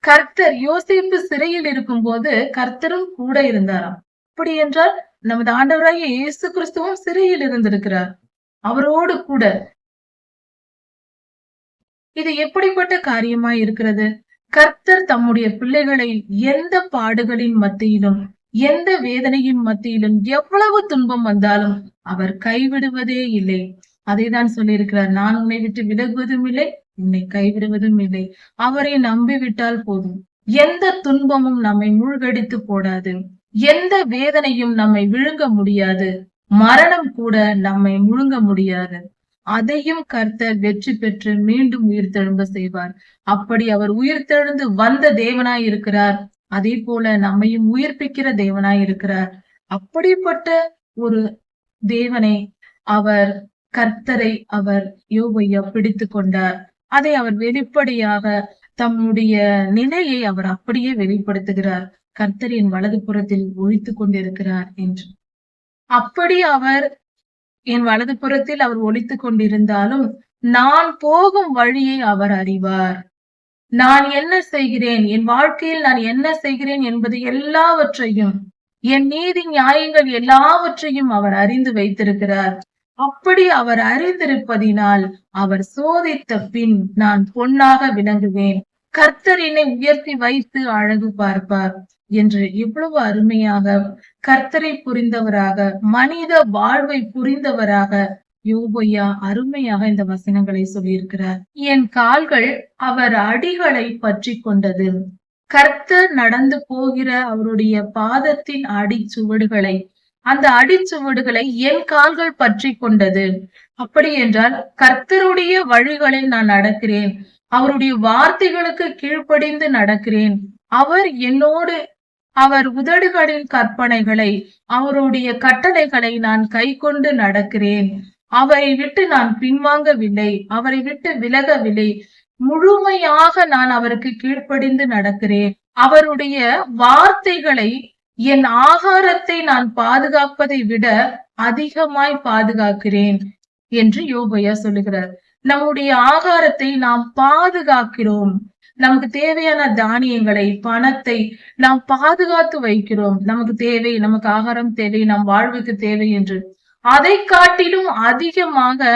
கர்த்தர் யோசேப்பு சிறையில் இருக்கும் போது கர்த்தரும் கூட இருந்தாராம். அப்படி என்றால் நமது ஆண்டவராகிய இயேசு கிறிஸ்துவும் சிறையில் இருந்திருக்கிறார், அவரோடு கூட. இது எப்படிப்பட்ட காரியமாய் இருக்கிறது? கர்த்தர் தம்முடைய பிள்ளைகளை எந்த பாடுகளின் மத்தியிலும், எந்த வேதனையின் மத்தியிலும், எவ்வளவு துன்பம் வந்தாலும் அவர் கைவிடுவதே இல்லை. அதைதான் சொல்லியிருக்கிறார், நான் உன்னை விட்டு விலகுவதும் இல்லை, உன்னை கைவிடுவதும் இல்லை. அவரை நம்பிவிட்டால் போதும். எந்த துன்பமும் நம்மை மூழ்கடித்து போடாது, எந்த வேதனையும் நம்மை விழுங்க முடியாது, மரணம் கூட நம்மை முழுங்க முடியாது. அதையும் கர்த்தர் வெற்றி பெற்று மீண்டும் உயிர்த்தெழும்ப செய்வார். அப்படி அவர் உயிர்த்தெழுந்து வந்த தேவனாய் இருக்கிறார். அதே போல நம்மையும் உயிர்ப்பிக்கிற தேவனாய் இருக்கிறார். அப்படிப்பட்ட ஒரு தேவனை அவர், கர்த்தரை அவர் யோபையா பிடித்து கொண்டார். அதை அவர் வெளிப்படையாக தம்முடைய நிலையை அவர் அப்படியே வெளிப்படுத்துகிறார். கர்த்தரின் வலது புறத்தில் ஒழித்துக் கொண்டிருக்கிறார் என்று. அப்படி அவர் என் வலது புறத்தில் அவர் ஒழித்துக் கொண்டிருந்தாலும் நான் போகும் வழியை அவர் அறிவார். நான் என்ன செய்கிறேன், என் வாழ்க்கையில் நான் என்ன செய்கிறேன் என்பது எல்லாவற்றையும், என் நீதி நியாயங்கள் எல்லாவற்றையும் அவர் அறிந்து வைத்திருக்கிறார். அப்படி அவர் அறிந்திருப்பதினால் அவர் சோதித்த பின் நான் பொன்னாக விளங்குவேன். கர்த்தர் என்னை உயர்த்தி வைத்து அழகு பார்ப்பார் என்று இவ்வளவு அருமையாக கர்த்தரை புரிந்தவராக, மனித வாழ்வை புரிந்தவராக யோபையா அருமையாக இந்த வசனங்களை சொல்லியிருக்கிறார். என் கால்கள் அவர் அடிகளை பற்றி கொண்டது. கர்த்தர் நடந்து போகிற அவருடைய பாதத்தின் அடிச்சுவடுகளை, அந்த அடிச்சுவடுகளை என் கால்கள் பற்றி கொண்டது. அப்படி என்றால் கர்த்தருடைய வழிகளில் நான் நடக்கிறேன். அவருடைய வார்த்தைகளுக்கு கீழ்ப்படிந்து நடக்கிறேன். அவர் என்னோடு, அவர் உதடுகளின் கற்பனைகளை, அவருடைய கட்டளைகளை நான் கைக்கொண்டு நடக்கிறேன். அவரை விட்டு நான் பின்வாங்கவில்லை, அவரை விட்டு விலகவில்லை. முழுமையாக நான் அவருக்கு கீழ்ப்படிந்து நடக்கிறேன். அவருடைய வார்த்தைகளை, என் ஆகாரத்தை நான் பாதுகாப்பதை விட அதிகமாய் பாதுகாக்கிறேன் என்று யோபையா சொல்லுகிறார். நம்முடைய ஆகாரத்தை நாம் பாதுகாக்கிறோம். நமக்கு தேவையான தானியங்களை, பணத்தை நாம் பாதுகாத்து வைக்கிறோம். நமக்கு தேவை, நமக்கு ஆகாரம் தேவை, நம் வாழ்வுக்கு தேவை என்று. அதை காட்டிலும் அதிகமாக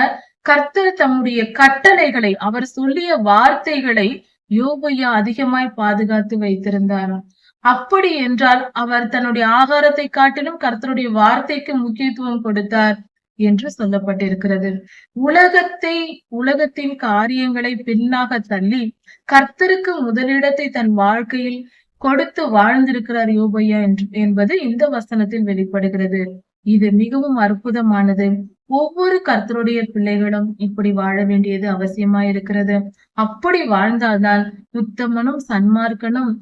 கர்த்தர் தம்முடைய கட்டளைகளை, அவர் சொல்லிய வார்த்தைகளை யோபையா அதிகமாய் பாதுகாத்து வைத்திருந்தாராம். அப்படி என்றால் அவர் தன்னுடைய ஆகாரத்தை காட்டிலும் கர்த்தருடைய வார்த்தைக்கு முக்கியத்துவம் கொடுத்தார் என்று சொல்லப்பட்டிருக்கிறது. உலகத்தின் காரியங்களை பின்னாக தள்ளி கர்த்தருக்கு முதலிடத்தை தன் வாழ்க்கையில் கொடுத்து வாழ்ந்திருக்கிறார் யோபையா என்பது இந்த வசனத்தில் வெளிப்படுகிறது. இது மிகவும் அற்புதமானது. ஒவ்வொரு கர்த்தருடைய பிள்ளைகளும் இப்படி வாழ வேண்டியது அவசியமாயிருக்கிறது. அப்படி வாழ்ந்தால்தான் உத்தமனும் சன்மார்க்கனும்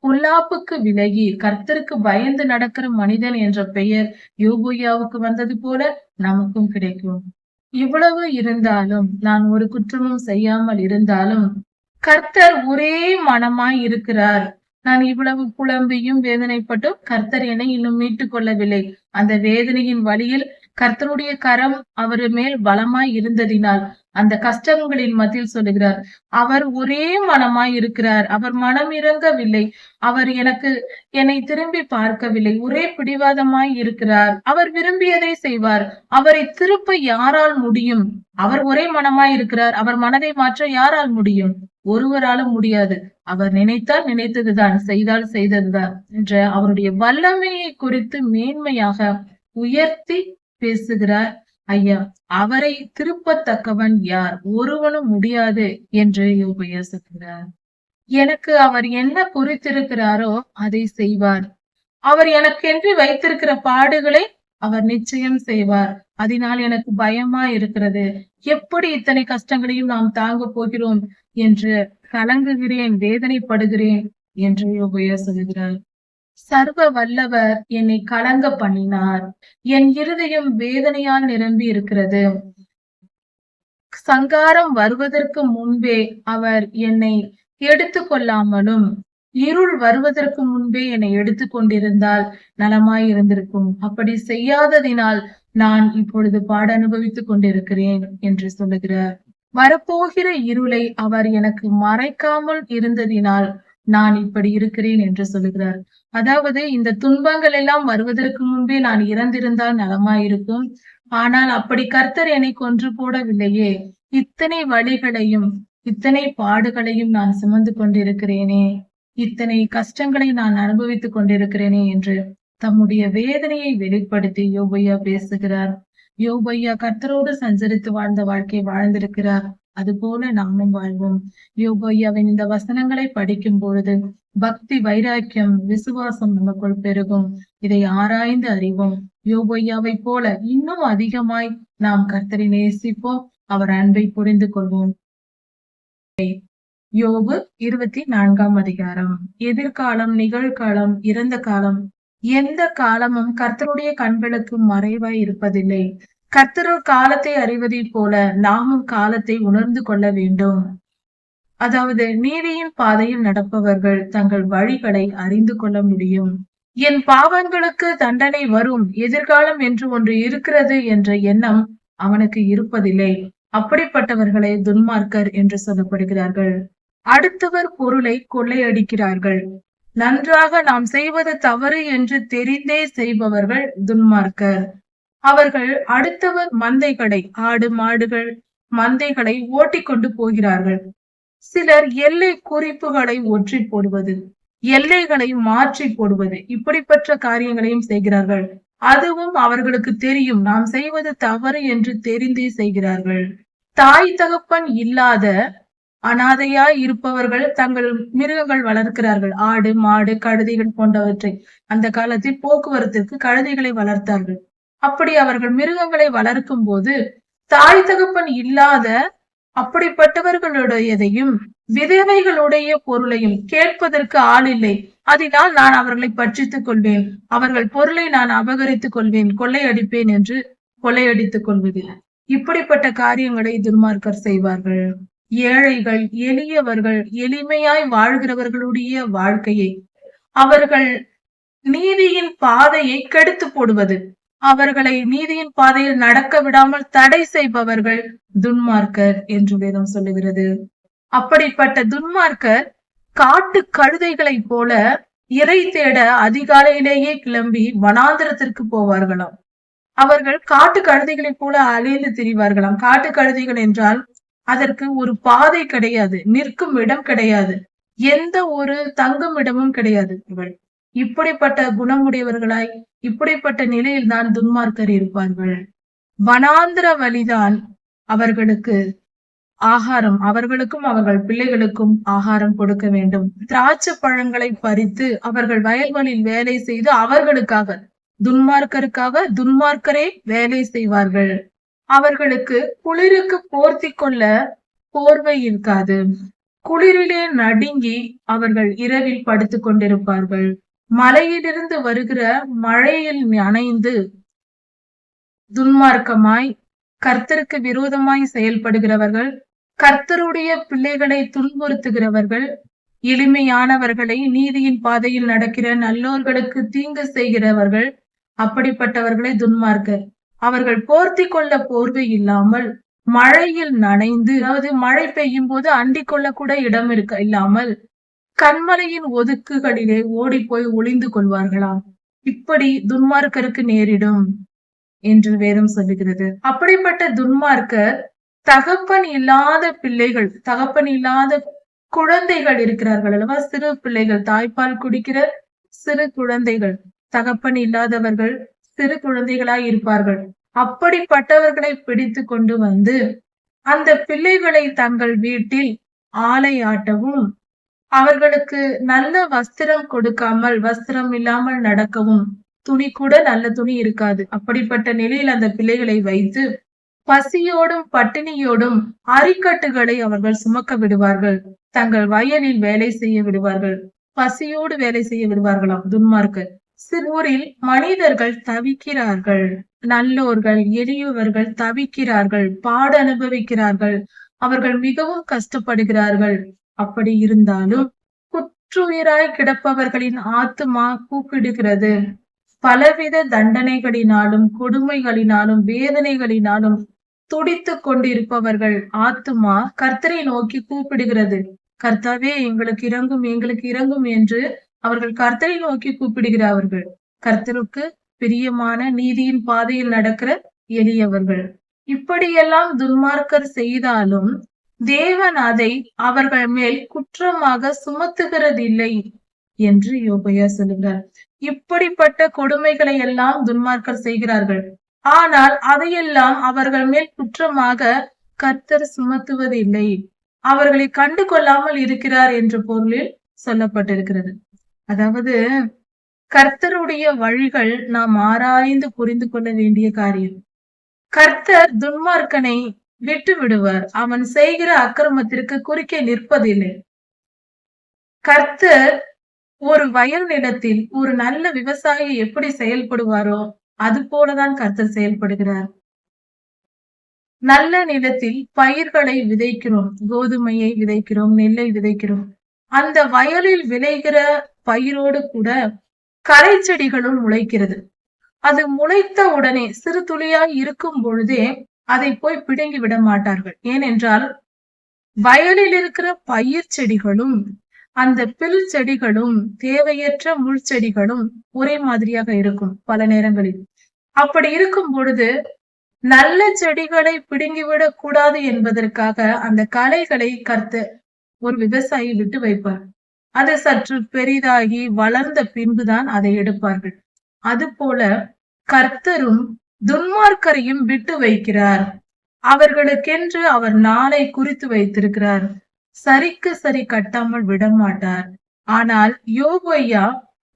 பொல்லாப்புக்கு விலகி கர்த்தருக்கு பயந்து நடக்கிற மனிதன் என்ற பெயர் யோபையாவுக்கு வந்தது போல நமக்கும் கிடைக்கும். இவ்வளவு இருந்தாலும், நான் ஒரு குற்றமும் செய்யாமல் இருந்தாலும் கர்த்தர் ஒரே மனமாய் இருக்கிறார். நான் இவ்வளவு புலம்பியும் வேதனைப்பட்டும் கர்த்தர் என்னை இன்னும் மீட்டுக் கொள்ளவில்லை. அந்த வேதனையின் வழியில் கர்த்தருடைய கரம் அவர் மேல் பலமாய் இருந்ததினால் அந்த கஷ்டங்களின் மத்தியில் சொல்லுகிறார், அவர் ஒரே மனமாய் இருக்கிறார். அவர் மனம் இறங்கவில்லை. அவர் என்னை திரும்பி பார்க்கவில்லை. ஒரே பிடிவாதமாய் இருக்கிறார். அவர் விரும்பியதை செய்வார். அவரை திருப்ப யாரால் முடியும்? அவர் ஒரே மனமாய் இருக்கிறார். அவர் மனதை மாற்ற யாரால் முடியும்? ஒருவராலும் முடியாது. அவர் நினைத்தால் நினைத்ததுதான், செய்தால் செய்ததுதான் என்ற அவருடைய வல்லமையை குறித்து மேன்மையாக உயர்த்தி பேசுகிறார் ஐயா. அவரை திருப்பத்தக்கவன் யார்? ஒருவனும் முடியாது என்று யோபையா சொல்கிறார். எனக்கு அவர் என்ன குறித்திருக்கிறாரோ அதை செய்வார். அவர் எனக்கென்று வைத்திருக்கிற பாடுகளை அவர் நிச்சயம் செய்வார். அதனால் எனக்கு பயமா இருக்கிறது. எப்படி இத்தனை கஷ்டங்களையும் நாம் தாங்க போகிறோம் என்று கலங்குகிறேன், வேதனைப்படுகிறேன் என்று யோபையா சொல்கிறார். சர்வ வல்லவர் என்னை கலங்க பண்ணினார். என் இருதயம் வேதனையால் நிரம்பி இருக்கிறது. சங்காரம் வருவதற்கு முன்பே அவர் என்னை எடுத்துக் கொள்ளாமலும், இருள் வருவதற்கு முன்பே என்னை எடுத்துக் கொண்டிருந்தால் நலமாய் இருந்திருக்கும். அப்படி செய்யாததினால் நான் இப்பொழுது பாட அனுபவித்துக் கொண்டிருக்கிறேன் என்று சொல்லுகிறார். வரப்போகிற இருளை அவர் எனக்கு மறைக்காமல் இருந்ததினால் நான் இப்படி இருக்கிறேன் என்று சொல்லுகிறார். அதாவது இந்த துன்பங்கள் எல்லாம் வருவதற்கு முன்பே நான் இறந்திருந்தால் நலமாயிருக்கும். ஆனால் அப்படி கர்த்தர் என்னை கொன்று போடவில்லையே. இத்தனை வழிகளையும் இத்தனை பாடுகளையும் நான் சுமந்து கொண்டிருக்கிறேனே, இத்தனை கஷ்டங்களை நான் அனுபவித்துக் கொண்டிருக்கிறேனே என்று தம்முடைய வேதனையை வெளிப்படுத்தி யோபையா பேசுகிறார். யோபையா கர்த்தரோடு சஞ்சரித்து வாழ்ந்த வாழ்க்கை வாழ்ந்திருக்கிறார். அதுபோல நாமும் வாழ்வோம். யோபையாவின் இந்த வசனங்களை படிக்கும் பொழுது பக்தி, வைராக்கியம், விசுவாசம் நமக்குள் பெருகும். இதை ஆராய்ந்து அறிவோம். யோபையாவை போல இன்னும் அதிகமாய் நாம் கர்த்தரை நேசிப்போம். அவர் அன்பை புரிந்து கொள்வோம். யோபு 24ஆம் அதிகாரம். எதிர்காலம், நிகழ்காலம், இறந்த காலம், எந்த காலமும் கர்த்தருடைய கண்களுக்கு மறைவாய் இருப்பதில்லை. கர்த்தர் காலத்தை அறிவதை போல நாமும் காலத்தை உணர்ந்து கொள்ள வேண்டும். அதாவது நீதியின் பாதையில் நடப்பவர்கள் தங்கள் வழிகளை அறிந்து கொள்ள முடியும். என் பாவங்களுக்கு தண்டனை வரும், எதிர்காலம் என்று ஒன்று இருக்கிறது என்ற எண்ணம் அவனுக்கு இருப்பதில்லை. அப்படிப்பட்டவர்களை துன்மார்க்கர் என்று சொல்லப்படுகிறார்கள். அடுத்தவர் பொருளை கொள்ளையடிக்கிறார்கள். நன்றாக நாம் செய்வது தவறு என்று தெரிந்தே செய்பவர்கள் துன்மார்க்கர். அவர்கள் அடுத்தவர் மந்தைகளை, ஆடு மாடுகள் மந்தைகளை ஓட்டிக்கொண்டு போகிறார்கள். சிலர் எல்லை குறிப்புகளை ஒற்றி போடுவது, எல்லைகளை மாற்றி போடுவது, இப்படிப்பட்ட காரியங்களையும் செய்கிறார்கள். அதுவும் அவர்களுக்கு தெரியும் நாம் செய்வது தவறு என்று தெரிந்தே செய்கிறார்கள். தாய் தகப்பன் இல்லாத அனாதையாய் இருப்பவர்கள் தங்கள் மிருகங்கள் வளர்க்கிறார்கள். ஆடு மாடு கழுதைகள் போன்றவற்றை. அந்த காலத்தில் போக்குவரத்திற்கு கழுதைகளை வளர்த்தார்கள். அப்படி அவர்கள் மிருகங்களை வளர்க்கும் போது தாய் தகப்பன் இல்லாத அப்படிப்பட்டவர்களுடையதையும் விதவைகளுடைய பொருளையும் கேட்பதற்கு ஆள் இல்லை. அதனால் நான் அவர்களை பற்றித்துக் கொள்வேன், அவர்கள் பொருளை நான் அபகரித்துக் கொள்வேன், கொள்ளையடிப்பேன் என்று கொள்ளையடித்துக் கொள்வதில்லை. இப்படிப்பட்ட காரியங்களை துன்மார்க்கர் செய்வார்கள். ஏழைகள் எளியவர்கள் எளிமையாய் வாழ்கிறவர்களுடைய வாழ்க்கையை, அவர்கள் நீதியின் பாதையை கெடுத்து போடுவது, அவர்களை நீதியின் பாதையில் நடக்க விடாமல் தடை செய்பவர்கள் துன்மார்க்கர் என்று வேதம் சொல்லுகிறது. அப்படிப்பட்ட துன்மார்க்கர் காட்டு கழுதைகளைப் போல இறை தேட அதிகாலையிலேயே கிளம்பி வனாந்திரத்திற்கு போவார்களாம். அவர்கள் காட்டு கழுதைகளைப் போல அலைந்து திரிவார்களாம். காட்டு கழுதைகள் என்றால் அதற்கு ஒரு பாதை கிடையாது, நிற்கும் இடம் கிடையாது, எந்த ஒரு தங்கும் இடமும் கிடையாது. இப்படிப்பட்ட குணமுடையவர்களாய் இப்படிப்பட்ட நிலையில் தான் துன்மார்க்கர் இருப்பார்கள். வனாந்திர வழிதான் அவர்களுக்கு ஆகாரம், அவர்களுக்கும் அவர்கள் பிள்ளைகளுக்கும் ஆகாரம் கொடுக்க வேண்டும். திராட்சை பழங்களை பறித்து அவர்கள் வயல்களில் வேலை செய்து அவர்களுக்காக, துன்மார்க்கருக்காக துன்மார்க்கரே வேலை செய்வார்கள். அவர்களுக்கு குளிருக்கு போர்த்தி கொள்ள போர்வை இருக்காது. குளிரிலே நடுங்கி அவர்கள் இரவில் படுத்துக் கொண்டிருப்பார்கள். மலையிலிருந்து வருகிற மழையில் நனைந்து துன்மார்க்கமாய் கர்த்தருக்கு விரோதமாய் செயல்படுகிறவர்கள், கர்த்தருடைய பிள்ளைகளை துன்புறுத்துகிறவர்கள், எளிமையானவர்களை நீதியின் பாதையில் நடக்கிற நல்லோர்களுக்கு தீங்கு செய்கிறவர்கள், அப்படிப்பட்டவர்களை துன்மார்க்கர். அவர்கள் போர்த்தி கொள்ள போர்வை இல்லாமல் மழையில் நனைந்து, அதாவது மழை பெய்யும் போது அண்டிக் கொள்ள கூட இடம் இல்லாமல் கண்மலையின் ஒதுக்குகளிலே ஓடி போய் ஒளிந்து கொள்வார்களாம். இப்படி துன்மார்க்கருக்கு நேரிடும் என்று வேதம் சொல்லுகிறது. அப்படிப்பட்ட துன்மார்க்கர் தகப்பன் இல்லாத பிள்ளைகள், தகப்பன் இல்லாத குழந்தைகள் இருக்கிறார்கள் அல்லவா, சிறு பிள்ளைகள், தாய்ப்பால் குடிக்கிற சிறு குழந்தைகள், தகப்பன் இல்லாதவர்கள் சிறு குழந்தைகளாய் இருப்பார்கள். அப்படிப்பட்டவர்களை பிடித்து கொண்டு வந்து அந்த பிள்ளைகளை தங்கள் வீட்டில் ஆலையாட்டவும், அவர்களுக்கு நல்ல வஸ்திரம் கொடுக்காமல், வஸ்திரம் இல்லாமல் நடக்கவும், துணி கூட நல்ல துணி இருக்காது. அப்படிப்பட்ட நிலையில் அந்த பிள்ளைகளை வைத்து பசியோடும் பட்டினியோடும் அரிக்கட்டுகளை அவர்கள் சுமக்க விடுவார்கள். தங்கள் வயலில் வேலை செய்ய விடுவார்கள். பசியோடு வேலை செய்ய விடுவார்களாம் துன்மார்க்கர். ஊரில் மனிதர்கள் தவிக்கிறார்கள், நல்லோர்கள் எளியவர்கள் தவிக்கிறார்கள், பாட அனுபவிக்கிறார்கள், அவர்கள் மிகவும் கஷ்டப்படுகிறார்கள். அப்படி இருந்தாலும் குற்றுயிராய் கிடப்பவர்களின் ஆத்துமா கூப்பிடுகிறது. பலவித தண்டனைகளினாலும் கொடுமைகளினாலும் வேதனைகளினாலும் துடித்துக் கொண்டிருப்பவர்கள் ஆத்துமா கர்த்தரை நோக்கி கூப்பிடுகிறது. கர்த்தாவே எங்களுக்கு இறங்கும், எங்களுக்கு இறங்கும் என்று அவர்கள் கர்த்தரை நோக்கி கூப்பிடுகிறார்கள். கர்த்தருக்கு பிரியமான நீதியின் பாதையில் நடக்கிற எளியவர்கள். இப்படியெல்லாம் துன்மார்க்கர் செய்தாலும் தேவன் அதை அவர்கள் மேல் குற்றமாக சுமத்துகிறதில்லை என்று யோபையா சொல்லுகிறார். இப்படிப்பட்ட கொடுமைகளை எல்லாம் துன்மார்க்கர் செய்கிறார்கள். ஆனால் அதையெல்லாம் அவர்கள் மேல் குற்றமாக கர்த்தர் சுமத்துவதில்லை. அவர்களை கண்டு கொள்ளாமல் இருக்கிறார் என்ற பொருளில் சொல்லப்பட்டிருக்கிறது. அதாவது கர்த்தருடைய வழிகள் நாம் ஆராய்ந்து புரிந்து கொள்ள வேண்டிய காரியம். கர்த்தர் துன்மார்க்கனை விட்டு விடுவார். அவன் செய்கிற அக்கிரமத்திற்கு குறுக்கே நிற்பதில்லை. கர்த்தர் ஒரு வயல் நிலத்தில் ஒரு நல்ல விவசாயி எப்படி செயல்படுவாரோ அது போலதான் கர்த்தர் செயல்படுகிறார். நல்ல நிலத்தில் பயிர்களை விதைக்கிறோம், கோதுமையை விதைக்கிறோம், நெல்லை விதைக்கிறோம். அந்த வயலில் விளைகிற பயிரோடு கூட களை செடிகளும் முளைக்கிறது. அது முளைத்த உடனே சிறு துளியாய் இருக்கும் பொழுதே அதை போய் பிடுங்கி விட மாட்டார்கள். ஏனென்றால் வயலில் இருக்கிற பயிர் செடிகளும் அந்த பில் செடிகளும் தேவையற்ற முள் செடிகளும் ஒரே மாதிரியாக இருக்கும் பல நேரங்களில். அப்படி இருக்கும் பொழுது நல்ல செடிகளை பிடுங்கிவிடக் கூடாது என்பதற்காக அந்த களைகளை கர்த்தர் ஒரு விவசாயி விட்டு வைப்பார். அது சற்று பெரிதாகி வளர்ந்த பின்புதான் அதை எடுப்பார்கள். அதுபோல கர்த்தரும் துன்மார்க்கரையும் விட்டு வைக்கிறார். அவர்களுக்கென்று அவர் நாளை குறித்து வைத்திருக்கிறார். சரிக்கு சரி கட்டாமல் விடமாட்டார். ஆனால் யோபு ஐயா,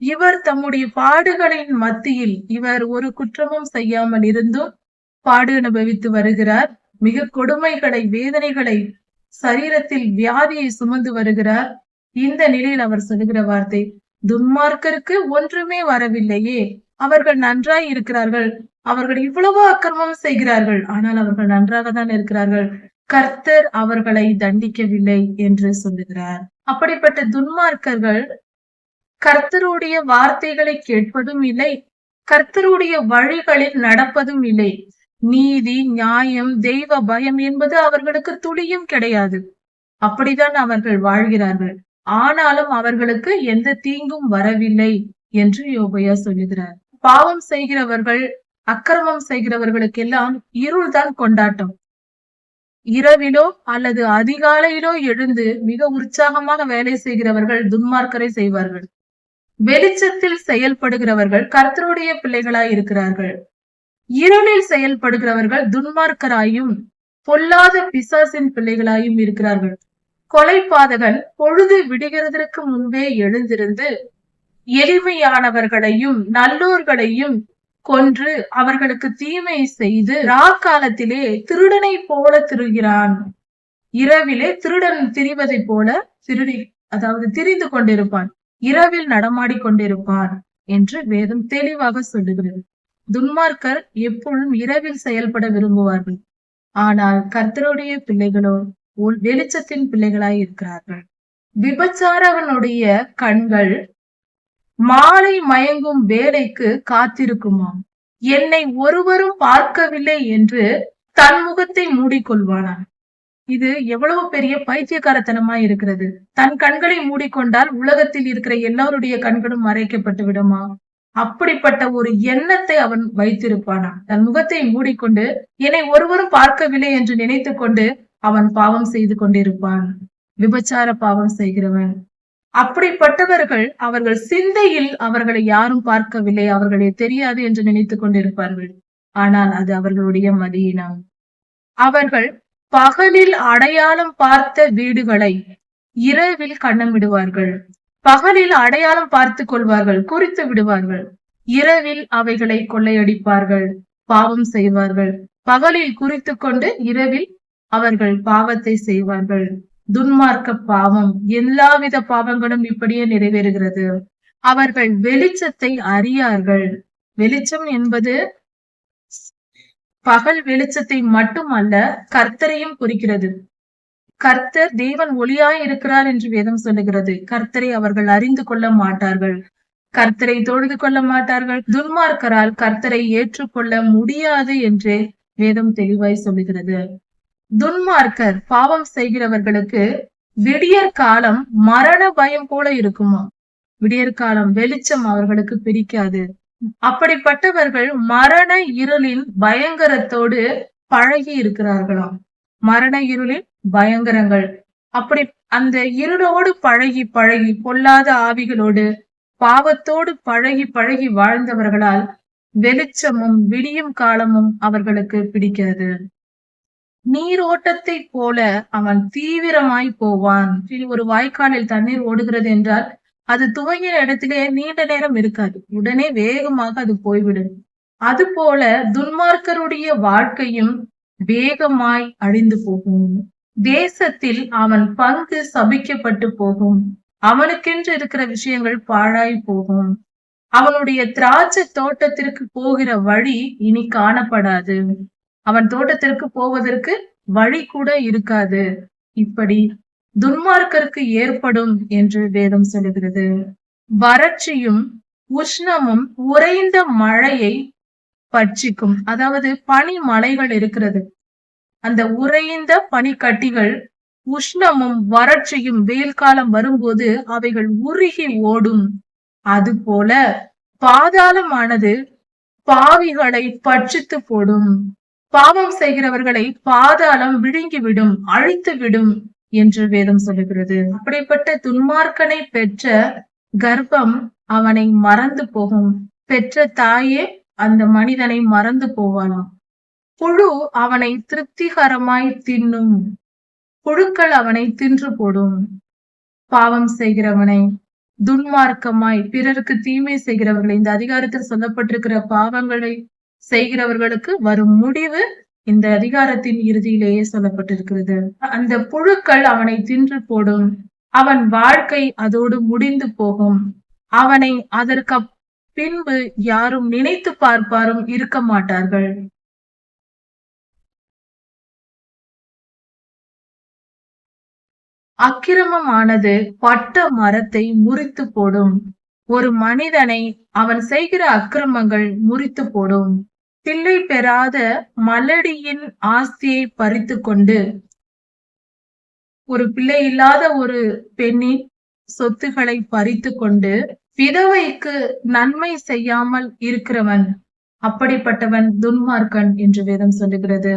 இவர் தம்முடைய பாடுகளின் மத்தியில் இவர் ஒரு குற்றமும் செய்யாமல் இருந்தும் பாடு அனுபவித்து வருகிறார். மிக கொடுமைகளை, வேதனைகளை, சரீரத்தில் வியாதியை சுமந்து வருகிறார். இந்த நிலையில் அவர் சொல்லுகிற வார்த்தை, துன்மார்க்கருக்கு ஒன்றுமே வரவில்லையே, அவர்கள் நன்றாய் இருக்கிறார்கள், அவர்கள் இவ்வளவு அக்கிரமம் செய்கிறார்கள், ஆனால் அவர்கள் நன்றாக தான் இருக்கிறார்கள், கர்த்தர் அவர்களை தண்டிக்கவில்லை என்று சொல்லுகிறார். அப்படிப்பட்ட துன்மார்க்கர்கள் கர்த்தருடைய வார்த்தைகளை கேட்பதும் இல்லை, கர்த்தருடைய வழிகளில் நடப்பதும் இல்லை. நீதி, நியாயம், தெய்வ பயம் என்பது அவர்களுக்கு துளியும் கிடையாது. அப்படித்தான் அவர்கள் வாழ்கிறார்கள். ஆனாலும் அவர்களுக்கு எந்த தீங்கும் வரவில்லை என்று யோபையா சொல்லுகிறார். பாவம் செய்கிறவர்கள், அக்கிரமம் செய்கிறவர்களுக்கெல்லாம் இருள்தான் கொண்டாட்டம். இரவிலோ அல்லது அதிகாலையிலோ எழுந்து மிக உற்சாகமாக வேலை செய்கிறவர்கள் துன்மார்க்கரை செய்வார்கள். வெளிச்சத்தில் செயல்படுகிறவர்கள் கர்த்தருடைய பிள்ளைகளாய் இருக்கிறார்கள். இருளில் செயல்படுகிறவர்கள் துன்மார்க்கராயும் பொல்லாத பிசாசின் பிள்ளைகளாயும் இருக்கிறார்கள். கொலைபாதகன் பொழுது விடுகிறதற்கு முன்பே எழுந்திருந்து எளிமையானவர்களையும் நல்லோர்களையும் கொன்று அவர்களுக்கு தீமை செய்து ராக்காலத்திலே திருடனை போல திரிகிறான். இரவிலே திருடன் திரிவதை போல திரிந்து கொண்டிருப்பான், இரவில் நடமாடி கொண்டிருப்பான் என்று வேதம் தெளிவாக சொல்லுகிறது. துன்மார்க்கர் எப்பொழுதும் இரவில் செயல்பட விரும்புவார்கள். ஆனால் கர்த்தருடைய பிள்ளைகளோ வெளிச்சத்தின் பிள்ளைகளாய் இருக்கிறார்கள். விபச்சாரகனுடைய கண்கள் மாலை மயங்கும் வேலைக்கு காத்திருக்குமாம். என்னை ஒருவரும் பார்க்கவில்லை என்று தன் முகத்தை மூடிக்கொள்வானாம். இது எவ்வளவு பெரிய பைத்தியக்காரத்தனமாய் இருக்கிறது. தன் கண்களை மூடிக்கொண்டால் உலகத்தில் இருக்கிற எல்லாருடைய கண்களும் மறைக்கப்பட்டு விடுமா? அப்படிப்பட்ட ஒரு எண்ணத்தை அவன் வைத்திருப்பானா. தன் முகத்தை மூடிக்கொண்டு என்னை ஒருவரும் பார்க்கவில்லை என்று நினைத்து கொண்டு அவன் பாவம் செய்து கொண்டிருப்பான். விபச்சார பாவம் செய்கிறவன். அப்படிப்பட்டவர்கள் அவர்கள் சிந்தையில் அவர்களை யாரும் பார்க்கவில்லை, அவர்களே தெரியாது என்று நினைத்துக் கொண்டிருப்பார்கள். ஆனால் அது அவர்களுடைய மதியினம். அவர்கள் பகலில் அடையாளம் பார்த்த வீடுகளை இரவில் கண்ணமிடுவார்கள். பகலில் அடையாளம் பார்த்து கொள்வார்கள், குறித்து விடுவார்கள். இரவில் அவைகளை கொள்ளையடிப்பார்கள், பாவம் செய்வார்கள். பகலில் குறித்து கொண்டு இரவில் அவர்கள் பாவத்தை செய்வார்கள். துன்மார்க்க பாவம், எல்லாவித பாவங்களும் இப்படியே நிறைவேறுகிறது. அவர்கள் வெளிச்சத்தை அறியார்கள். வெளிச்சம் என்பது பகல் வெளிச்சத்தை மட்டுமல்ல, கர்த்தரையும் குறிக்கிறது. கர்த்தர் தேவன் ஒளியாய் இருக்கிறார் என்று வேதம் சொல்லுகிறது. கர்த்தரை அவர்கள் அறிந்து கொள்ள மாட்டார்கள், கர்த்தரை தொழுது கொள்ள மாட்டார்கள். துன்மார்க்கரால் கர்த்தரை ஏற்றுக்கொள்ள முடியாது என்று வேதம் தெளிவாய் சொல்லுகிறது. துன்மார்க்கர் பாவம் செய்கிறவர்களுக்கு விடியற் காலம் மரண பயம் போல இருக்குமா? விடியற் காலம் வெளிச்சம் அவர்களுக்கு பிடிக்காது. அப்படிப்பட்டவர்கள் மரண இருளின் பயங்கரத்தோடு பழகி இருக்கிறார்களாம். மரண இருளின் பயங்கரங்கள், அப்படி அந்த இருளோடு பழகி பழகி, பொல்லாத ஆவிகளோடு பாவத்தோடு பழகி பழகி வாழ்ந்தவர்களால் வெளிச்சமும் விடியும் காலமும் அவர்களுக்கு பிடிக்காது. நீரோட்டத்தை போல அவன் தீவிரமாய் போவான். ஒரு வாய்க்காலில் தண்ணீர் ஓடுகிறது என்றால் அது துவங்கிய இடத்திலே நீண்ட நேரம் இருக்காது, உடனே வேகமாக அது போய்விடும். அது போல துன்மார்க்கருடைய வாழ்க்கையும் வேகமாய் அழிந்து போகும். தேசத்தில் அவன் பங்கு சபிக்கப்பட்டு போகும். அவனுக்கென்று இருக்கிற விஷயங்கள் பாழாய் போகும். அவனுடைய திராட்சை தோட்டத்திற்கு போகிற வழி இனி காணப்படாது. அவன் தோட்டத்திற்கு போவதற்கு வழி கூட இருக்காது. இப்படி துன்மார்க்கருக்கு ஏற்படும் என்று வேதம் சொல்லுகிறது. வறட்சியும் உஷ்ணமும் உறைந்த மழையை பட்சிக்கும். அதாவது பனி மலைகள் இருக்கிறது, அந்த உறைந்த பனிக்கட்டிகள் உஷ்ணமும் வறட்சியும் வெயில் காலம் வரும்போது அவைகள் உருகி ஓடும். அதுபோல பாதாளமானது பாவிகளை பட்சித்து போடும். பாவம் செய்கிறவர்களை பாதாளம் விழுங்கிவிடும், அழித்து விடும் என்று வேதம் சொல்லுகிறது. அப்படிப்பட்ட துன்மார்க்கனை பெற்ற கர்ப்பம் அவனை மறந்து போகும். பெற்ற தாயே அந்த மனிதனை மறந்து போவானாம். புழு அவனை திருப்திகரமாய் தின்னும். புழுக்கள் அவனை தின்று போடும். பாவம் செய்கிறவனை, துன்மார்க்கமாய் பிறருக்கு தீமை செய்கிறவர்களை, இந்த அதிகாரத்தில் சொல்லப்பட்டிருக்கிற பாவங்களை செய்கிறவர்களுக்கு வரும் முடிவு இந்த அதிகாரத்தின் இறுதியிலேயே சொல்லப்பட்டிருக்கிறது. அந்த புழுக்கள் அவனை தின்று போடும். அவன் வாழ்க்கை அதோடு முடிந்து போகும். அவனை அதற்கு பின்பு யாரும் நினைத்து பார்ப்பாரும் இருக்க மாட்டார்கள். அக்கிரமமானது பட்ட மரத்தை முறித்து போடும். ஒரு மனிதனை அவன் செய்கிற அக்கிரமங்கள் முறித்து போடும். பிள்ளை பெறாத மலடியின் ஆஸ்தியை பறித்து கொண்டு, ஒரு பிள்ளை இல்லாத ஒரு பெண்ணின் சொத்துக்களை பறித்து கொண்டு விதவைக்கு நன்மை செய்யாமல் இருக்கிறவன், அப்படிப்பட்டவன் துன்மார்க்கன் என்று வேதம் சொல்லுகிறது.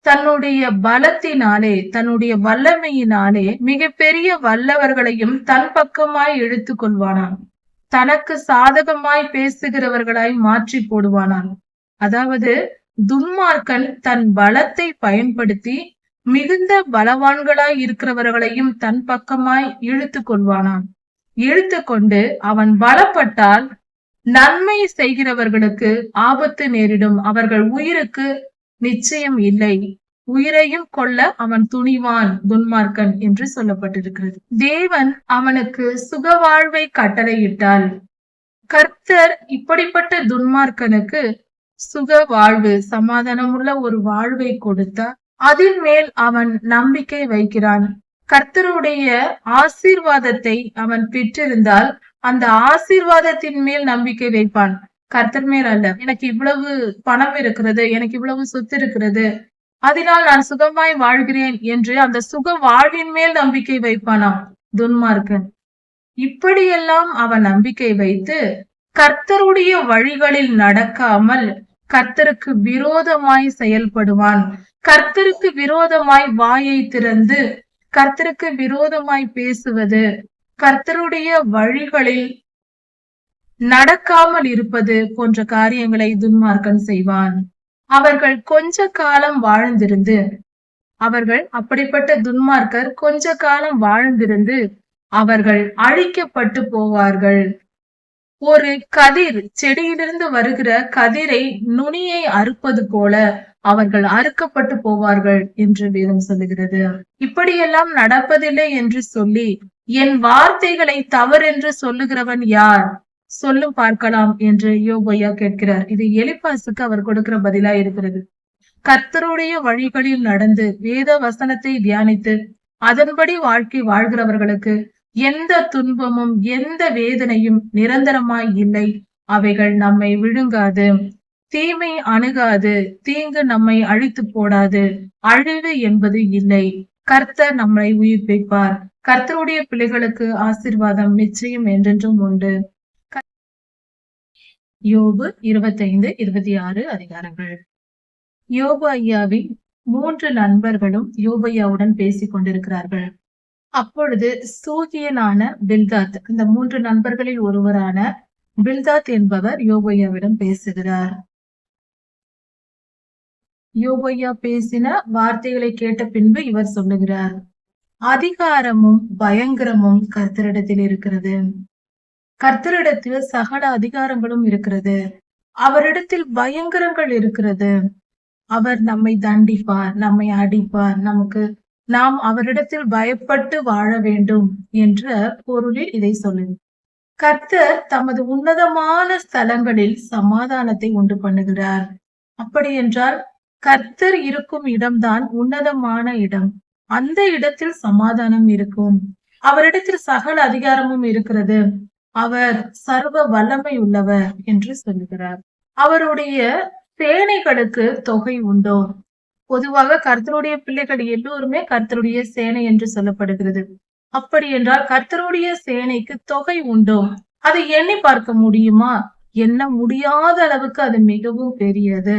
தன்னுடைய பலத்தினாலே, தன்னுடைய வல்லமையினாலே மிகப்பெரிய வல்லவர்களையும் தன் பக்கமாய் இழுத்து கொள்வானான். தனக்கு சாதகமாய் பேசுகிறவர்களாய் மாற்றி போடுவானான். அதாவது துன்மார்க்கன் தன் பலத்தை பயன்படுத்தி மிகுந்த பலவான்களாய் இருக்கிறவர்களையும் தன் பக்கமாய் இழுத்து கொள்வானான். இழுத்து கொண்டு அவன் பலப்பட்டால் நன்மை செய்கிறவர்களுக்கு ஆபத்து நேரிடும். அவர்கள் உயிருக்கு நிச்சயம் இல்லை. உயிரையும் கொல்ல அவன் துணிவான், துன்மார்க்கன் என்று சொல்லப்பட்டிருக்கிறது. தேவன் அவனுக்கு சுகவாழ்வை கட்டளையிட்டால், கர்த்தர் இப்படிப்பட்ட துன்மார்க்கனுக்கு சுக வாழ்வு, சமாதானமுள்ள ஒரு வாழ்வை கொடுத்தார். அதில் மேல் அவன் நம்பிக்கை வைக்கிறான். கர்த்தருடைய ஆசீர்வாதத்தை அவன் பெற்றிருந்தால் அந்த ஆசீர்வாதத்தின் மேல் நம்பிக்கை வைப்பான், கர்த்தர் மேல் அல்ல. எனக்கு இவ்வளவு பணம் இருக்கிறது, எனக்கு இவ்வளவு சொத்து இருக்கிறது, அதனால் நான் சுகமாய் வாழ்கிறேன் என்று அந்த சுக வாழ்வின் மேல் நம்பிக்கை வைப்பானாம் துன்மார்க்கன். இப்படியெல்லாம் அவன் நம்பிக்கை வைத்து கர்த்தருடைய வழிகளில் நடக்காமல் கர்த்தருக்கு விரோதமாய் செயல்படுவான். கர்த்தருக்கு விரோதமாய் வாயை திறந்து கர்த்தருக்கு விரோதமாய் பேசுவது, கர்த்தருடைய வழிகளில் நடக்காமல் இருப்பது போன்ற காரியங்களை துன்மார்க்கன் செய்வான். அவர்கள் கொஞ்ச காலம் வாழ்ந்திருந்து, அவர்கள் அப்படிப்பட்ட துன்மார்க்கர் கொஞ்ச காலம் வாழ்ந்திருந்து அவர்கள் அழிக்கப்பட்டு போவார்கள். ஒரு கதிர், செடியிலிருந்து வருகிற கதிரை நுனியை அறுப்பது போல அவர்கள் அறுக்கப்பட்டு போவார்கள் என்று வேதம் சொல்லுகிறது. இப்படியெல்லாம் நடப்பதில்லை என்று சொல்லி என் வார்த்தைகளை தவறென்று சொல்லுகிறவன் யார், சொல்லும் பார்க்கலாம் என்று யோபையா கேட்கிறார். இது எலிப்பாசுக்கு அவர் கொடுக்கிற பதிலா இருக்கிறது. கர்த்தருடைய வழிகளில் நடந்து வேத வசனத்தை தியானித்து அதன்படி வாழ்க்கை வாழ்கிறவர்களுக்கு எந்த துன்பமும் எந்த வேதனையும் நிரந்தரமாய் இல்லை. அவைகள் நம்மை விழுங்காது, தீமை அணுகாது, தீங்கு நம்மை அழித்து போடாது. அழிவு என்பது இல்லை. கர்த்தர் நம்மை உயிர்ப்பிப்பார். கர்த்தருடைய பிள்ளைகளுக்கு ஆசீர்வாதம் நிச்சயம் என்றென்றும் உண்டு. யோபு 25-26 அதிகாரங்கள். யோபு ஐயாவின் 3 நண்பர்களும் யோபு ஐயாவுடன் பேசிக் கொண்டிருக்கிறார்கள். அப்பொழுது சூகியனான பில்தாத், இந்த 3 நண்பர்களில் ஒருவரான பில்தாத் என்பவர் யோபு ஐயாவிடம் பேசுகிறார். யோபு ஐயா பேசின வார்த்தைகளை கேட்ட பின்பு இவர் சொல்லுகிறார், அதிகாரமும் பயங்கரமும் கர்த்தரிடத்தில் இருக்கிறது. கர்த்தரிடத்தில் சகல அதிகாரங்களும் இருக்கிறது. அவரிடத்தில் பயங்கரங்கள் இருக்கிறது. அவர் நம்மை தண்டிப்பார், நம்மை அடிப்பார், நாம் அவரிடத்தில் பயப்பட்டு வாழ வேண்டும் என்ற பொருளில் இதை சொல்லுங்க. கர்த்தர் தமது உன்னதமான ஸ்தலங்களில் சமாதானத்தை உண்டு பண்ணுகிறார். அப்படி என்றால் கர்த்தர் இருக்கும் இடம்தான் உன்னதமான இடம். அந்த இடத்தில் சமாதானம் இருக்கும். அவரிடத்தில் சகல அதிகாரமும் இருக்கிறது. அவர் சர்வ வல்லமை உள்ளவர் என்று சொல்லுகிறார். அவருடைய சேனைகளுக்கு தொகை உண்டோ? பொதுவாக கர்த்தருடைய பிள்ளைகள் எல்லோருமே கர்த்தருடைய சேனை என்று சொல்லப்படுகிறது. அப்படி என்றால் கர்த்தருடைய சேனைக்கு தொகை உண்டோ? அதை எண்ணி பார்க்க முடியுமா? எண்ண முடியாத அளவுக்கு அது மிகவும் பெரியது.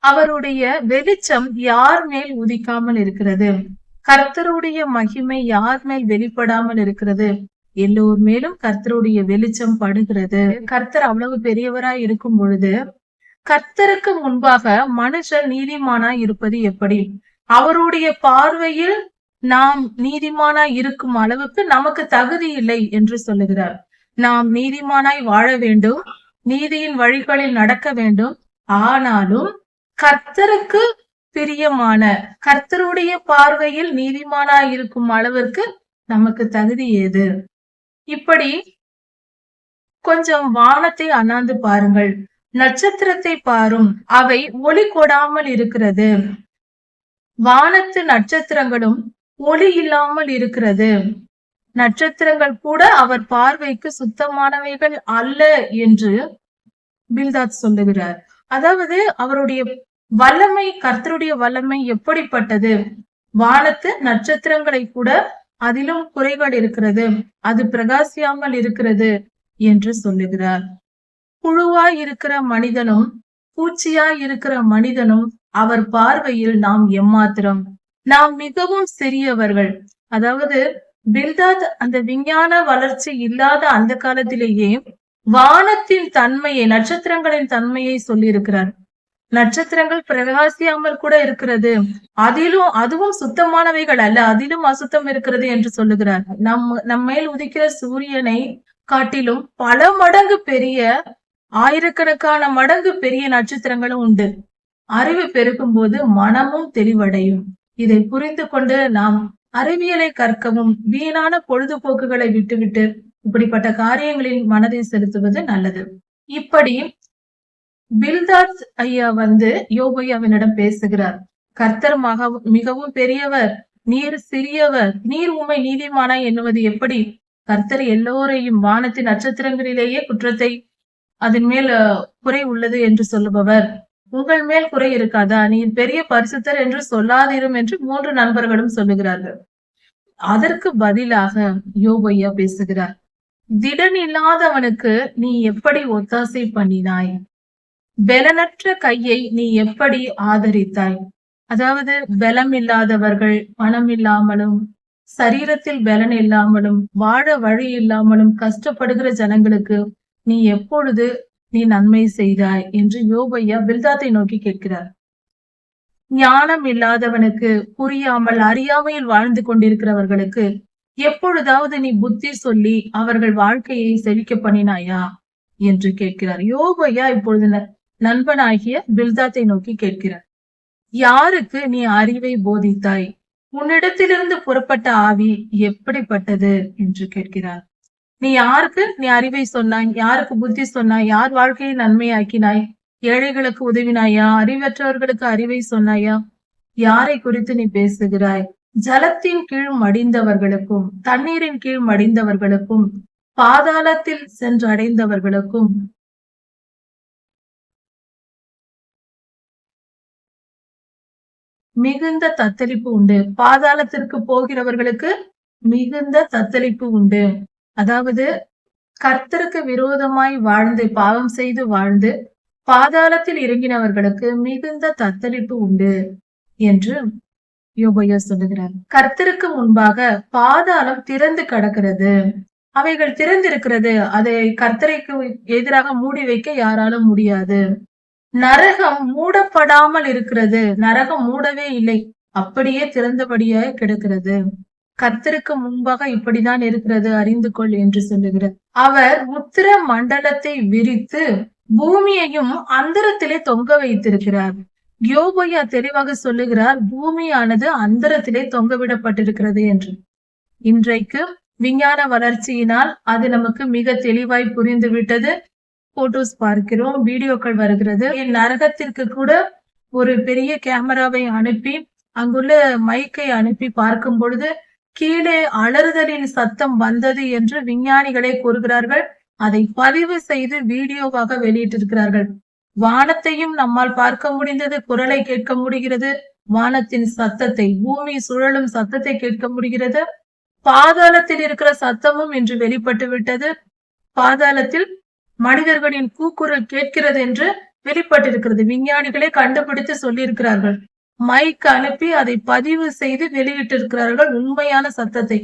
அவருடைய வெளிச்சம் யார் மேல் உதிக்காமல் இருக்கிறது? கர்த்தருடைய மகிமை யார் மேல் வெளிப்படாமல் இருக்கிறது? எல்லோர் மேலும் கர்த்தருடைய வெளிச்சம் படுகிறது. கர்த்தர் அவ்வளவு பெரியவராய் இருக்கும் பொழுது கர்த்தருக்கு முன்பாக மனுஷர் நீதிமானாய் இருப்பது எப்படி? அவருடைய பார்வையில் நாம் நீதிமானாய் இருக்கும் அளவுக்கு நமக்கு தகுதி இல்லை என்று சொல்லுகிறார். நாம் நீதிமானாய் வாழ வேண்டும், நீதியின் வழிகளில் நடக்க வேண்டும். ஆனாலும் கர்த்தருக்கு பிரியமான, கர்த்தருடைய பார்வையில் நீதிமானாய் இருக்கும் அளவிற்கு நமக்கு தகுதி ஏது? இப்படி கொஞ்சம் வானத்தை அண்ணாந்து பாருங்கள், நட்சத்திரத்தை பாரும், அவை ஒளி கொடாமல் இருக்கிறது. வானத்து நட்சத்திரங்களும் ஒளி இல்லாமல் இருக்கிறது. நட்சத்திரங்கள் கூட அவர் பார்வைக்கு சுத்தமானவைகள் அல்ல என்று பில்தாத் சொல்லுகிறார். அதாவது அவருடைய வல்லமை, கர்த்தருடைய வல்லமை எப்படிப்பட்டது? வானத்து நட்சத்திரங்களை கூட அதிலும் குறைகள் இருக்கிறது, அது பிரகாசியாமல் இருக்கிறது என்று சொல்லுகிறார். புழுவாய் இருக்கிற மனிதனும் பூச்சியாய் இருக்கிற மனிதனும் அவர் பார்வையில் நாம் எம்மாத்திரம்? நாம் மிகவும் சிறியவர்கள். அதாவது பில்தாத் அந்த விஞ்ஞான வளர்ச்சி இல்லாத அந்த காலத்திலேயே வானத்தின் தன்மையை, நட்சத்திரங்களின் தன்மையை சொல்லி இருக்கிறார். நட்சத்திரங்கள் பிரகாசியாமல் கூட இருக்கிறது, அதுவும் சுத்தமானவைகள் அல்ல, அதிலும் அசுத்தம் இருக்கிறது என்று சொல்லுகிறார். நம்மேல் உதிக்கிற சூரியனை காட்டிலும் பல மடங்கு பெரிய, ஆயிரக்கணக்கான மடங்கு பெரிய நட்சத்திரங்களும் உண்டு. அறிவு பெருகும் போது மனமும் தெளிவடையும். இதை புரிந்து கொண்டு நாம் அறிவியலை கற்கவும் வீணான பொழுதுபோக்குகளை விட்டுவிட்டு இப்படிப்பட்ட காரியங்களில் மனதை செலுத்துவது நல்லது. இப்படி பில்தாத் ஐயா யோபையாவினிடம் பேசுகிறார். கர்த்தர் மிகவும் பெரியவர், நீர் சிறியவர், நீர் உம்மை நீதிமானாய் எண்ணுவது எப்படி? கர்த்தர் எல்லோரையும், வானத்தின் நட்சத்திரங்களிலேயே குற்றத்தை, அதன் மேல் குறை உள்ளது என்று சொல்லுபவர், உங்கள் மேல் குறை இருக்காதா? நீர் பெரிய பரிசுத்தர் என்று சொல்லாதிரும் என்று 3 நண்பர்களும் சொல்லுகிறார்கள். அதற்கு பதிலாக யோபையா பேசுகிறார். திடன் இல்லாதவனுக்கு நீ எப்படி ஒத்தாசை பண்ணினாய்? பலனற்ற கையை நீ எப்படி ஆதரித்தாய்? அதாவது பலம் இல்லாதவர்கள், பணம் இல்லாமலும் சரீரத்தில் பலன் இல்லாமலும் வாழ வழி இல்லாமலும் கஷ்டப்படுகிற ஜனங்களுக்கு நீ எப்பொழுது நீ நன்மை செய்தாய் என்று யோபையா பில்தாத்தை நோக்கி கேட்கிறார். ஞானம் இல்லாதவனுக்கு, புரியாமல் அறியாமையில் வாழ்ந்து கொண்டிருக்கிறவர்களுக்கு எப்பொழுதாவது நீ புத்தி சொல்லி அவர்கள் வாழ்க்கையை செழிக்க பண்ணினாயா என்று கேட்கிறார். யோபையா இப்பொழுது நண்பனாகிய பில்தாத்தை நோக்கி கேட்கிறார். யாருக்கு நீ அறிவை போதித்தாய்? உன்னிடத்திலிருந்து புறப்பட்ட ஆவி எப்படிப்பட்டது என்று கேட்கிறார். நீ யாருக்கு நீ அறிவை சொன்னாய்? யாருக்கு புத்தி சொன்னாய்? யார் வாழ்க்கையை நன்மையாக்கினாய்? ஏழைகளுக்கு உதவினாயா? அறிவற்றவர்களுக்கு அறிவை சொன்னாயா? யாரை குறித்து நீ பேசுகிறாய்? ஜலத்தின் கீழ் மடிந்தவர்களுக்கும், தண்ணீரின் கீழ் மடிந்தவர்களுக்கும், பாதாளத்தில் சென்று அடைந்தவர்களுக்கும் மிகுந்த தத்தளிப்பு உண்டு. பாதாளத்திற்கு போகிறவர்களுக்கு மிகுந்த தத்தளிப்பு உண்டு. அதாவது கர்த்தருக்கு விரோதமாய் வாழ்ந்து, பாவம் செய்து வாழ்ந்து பாதாளத்தில் இறங்கினவர்களுக்கு மிகுந்த தத்தளிப்பு உண்டு என்று யோபையா சொல்லுகிறார். கர்த்தருக்கு முன்பாக பாதாளம் திறந்து கிடக்கிறது, அவைகள் திறந்திருக்கிறது. அதை கர்த்தருக்கு எதிராக மூடி வைக்க யாராலும் முடியாது. நரகம் மூடப்படாமல் இருக்கிறது, நரகம் மூடவே இல்லை, அப்படியே திறந்தபடியாக கிடக்கிறது. கர்த்தருக்கு முன்பாக இப்படிதான் இருக்கிறது, அறிந்து கொள் என்று சொல்லுகிறார். அவர் உத்திர மண்டலத்தை விரித்து பூமியையும் அந்தரத்திலே தொங்க வைத்திருக்கிறார். யோபையா தெளிவாக சொல்லுகிறார், பூமியானது அந்தரத்திலே தொங்கவிடப்பட்டிருக்கிறது என்று. இன்றைக்கு விஞ்ஞான வளர்ச்சியினால் அது நமக்கு மிக தெளிவாய் புரிந்து விட்டது. போட்டோஸ் பார்க்கிறோம், வீடியோக்கள் வருகிறது. நரகத்திற்கு கூட ஒரு பெரிய கேமராவை அனுப்பி, அங்குள்ள மைக்கை அனுப்பி பார்க்கும் பொழுது கீழே அலறுதலின் சத்தம் வந்தது என்று விஞ்ஞானிகளே கூறுகிறார்கள். அதை பதிவு செய்து வீடியோவாக வெளியிட்டிருக்கிறார்கள். வானத்தையும் நம்மால் பார்க்க முடிந்தது, குரலை கேட்க முடிகிறது. வானத்தின் சத்தத்தை, பூமி சுழலும் சத்தத்தை கேட்க முடிகிறது. பாதாளத்தில் இருக்கிற சத்தமும் இன்று வெளிப்பட்டு விட்டது. பாதாளத்தில் மனிதர்களின் கூக்குரல் கேட்கிறது என்று வெளிப்பட்டிருக்கிறது. விஞ்ஞானிகளே கண்டுபிடித்து சொல்லியிருக்கிறார்கள். மைக் அனுப்பி அதை பதிவு செய்து வெளியிட்டிருக்கிறார்கள் உண்மையான சத்தத்தை.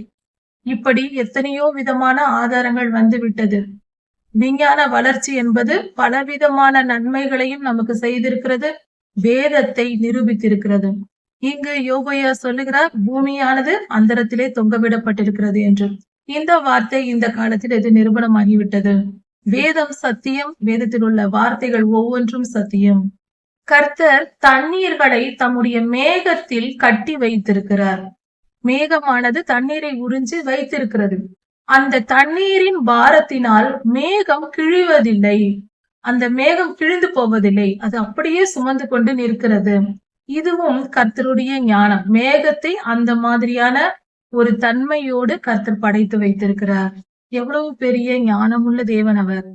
இப்படி எத்தனையோ விதமான ஆதாரங்கள் வந்துவிட்டது. விஞ்ஞான வளர்ச்சி என்பது பலவிதமான நன்மைகளையும் நமக்கு செய்திருக்கிறது. வேதத்தை நிரூபித்திருக்கிறது. இங்கு யோபையா சொல்லுகிறார், பூமியானது அந்தரத்திலே தொங்கவிடப்பட்டிருக்கிறது என்று. இந்த வார்த்தை இந்த காலத்தில் இது நிரூபணமாகிவிட்டது. வேதம் சத்தியம். வேதத்தில் உள்ள வார்த்தைகள் ஒவ்வொன்றும் சத்தியம். கர்த்தர் தண்ணீர்களை தம்முடைய மேகத்தில் கட்டி வைத்திருக்கிறார். மேகமானது தண்ணீரை உறிஞ்சி வைத்திருக்கிறது. அந்த தண்ணீரின் பாரத்தினால் மேகம் கிழிவதில்லை. அந்த மேகம் கிழிந்து போவதில்லை. அது அப்படியே சுமந்து கொண்டு நிற்கிறது. இதுவும் கர்த்தருடைய ஞானம். மேகத்தை அந்த மாதிரியான ஒரு தன்மையோடு கர்த்தர் படைத்து வைத்திருக்கிறார். எவ்வளவு பெரிய ஞானமுள்ள தேவன் அவர்.